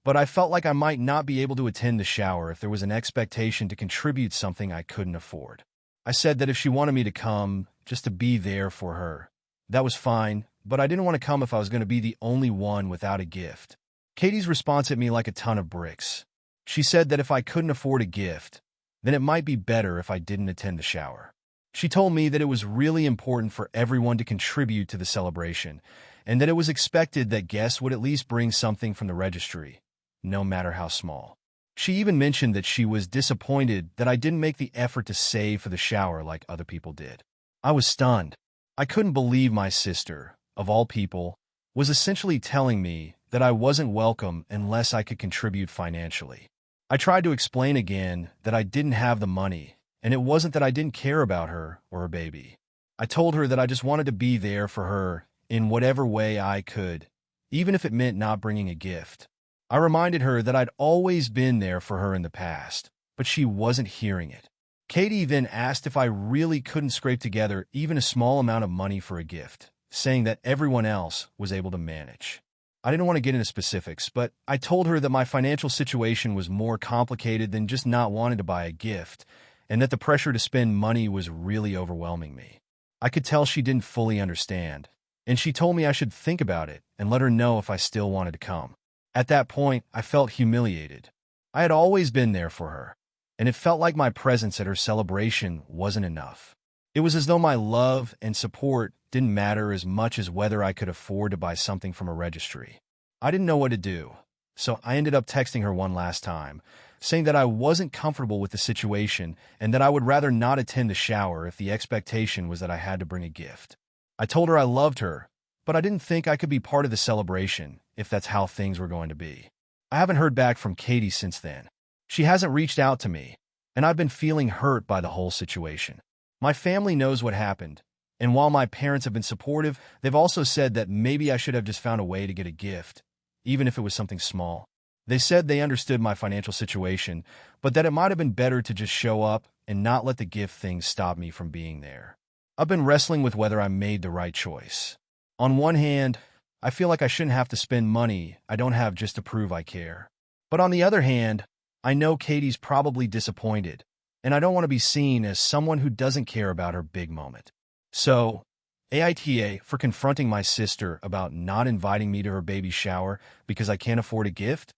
Speaker 1: but I felt like I might not be able to attend the shower if there was an expectation to contribute something I couldn't afford. I said that if she wanted me to come, just to be there for her, that was fine, but I didn't want to come if I was going to be the only one without a gift. Katie's response hit me like a ton of bricks. She said that if I couldn't afford a gift, then it might be better if I didn't attend the shower. She told me that it was really important for everyone to contribute to the celebration, and that it was expected that guests would at least bring something from the registry, no matter how small. She even mentioned that she was disappointed that I didn't make the effort to save for the shower like other people did. I was stunned. I couldn't believe my sister, of all people, was essentially telling me that I wasn't welcome unless I could contribute financially. I tried to explain again that I didn't have the money, and it wasn't that I didn't care about her or her baby. I told her that I just wanted to be there for her in whatever way I could, even if it meant not bringing a gift. I reminded her that I'd always been there for her in the past, but she wasn't hearing it. Katie then asked if I really couldn't scrape together even a small amount of money for a gift, saying that everyone else was able to manage. I didn't want to get into specifics, but I told her that my financial situation was more complicated than just not wanting to buy a gift, and that the pressure to spend money was really overwhelming me. I could tell she didn't fully understand, and she told me I should think about it and let her know if I still wanted to come. At that point, I felt humiliated. I had always been there for her, and it felt like my presence at her celebration wasn't enough. It was as though my love and support didn't matter as much as whether I could afford to buy something from a registry. I didn't know what to do, so I ended up texting her one last time, saying that I wasn't comfortable with the situation and that I would rather not attend the shower if the expectation was that I had to bring a gift. I told her I loved her, but I didn't think I could be part of the celebration if that's how things were going to be. I haven't heard back from Katie since then. She hasn't reached out to me, and I've been feeling hurt by the whole situation. My family knows what happened, and while my parents have been supportive, they've also said that maybe I should have just found a way to get a gift, even if it was something small. They said they understood my financial situation, but that it might have been better to just show up and not let the gift thing stop me from being there. I've been wrestling with whether I made the right choice. On one hand, I feel like I shouldn't have to spend money I don't have just to prove I care. But on the other hand, I know Katie's probably disappointed, and I don't want to be seen as someone who doesn't care about her big moment. So, AITA for confronting my sister about not inviting me to her baby shower because I can't afford a gift?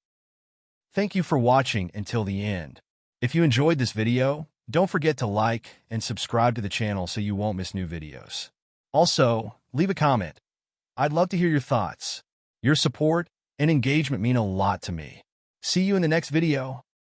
Speaker 1: Thank you for watching until the end. If you enjoyed this video, don't forget to like and subscribe to the channel so you won't miss new videos. Also, leave a comment. I'd love to hear your thoughts. Your support and engagement mean a lot to me. See you in the next video.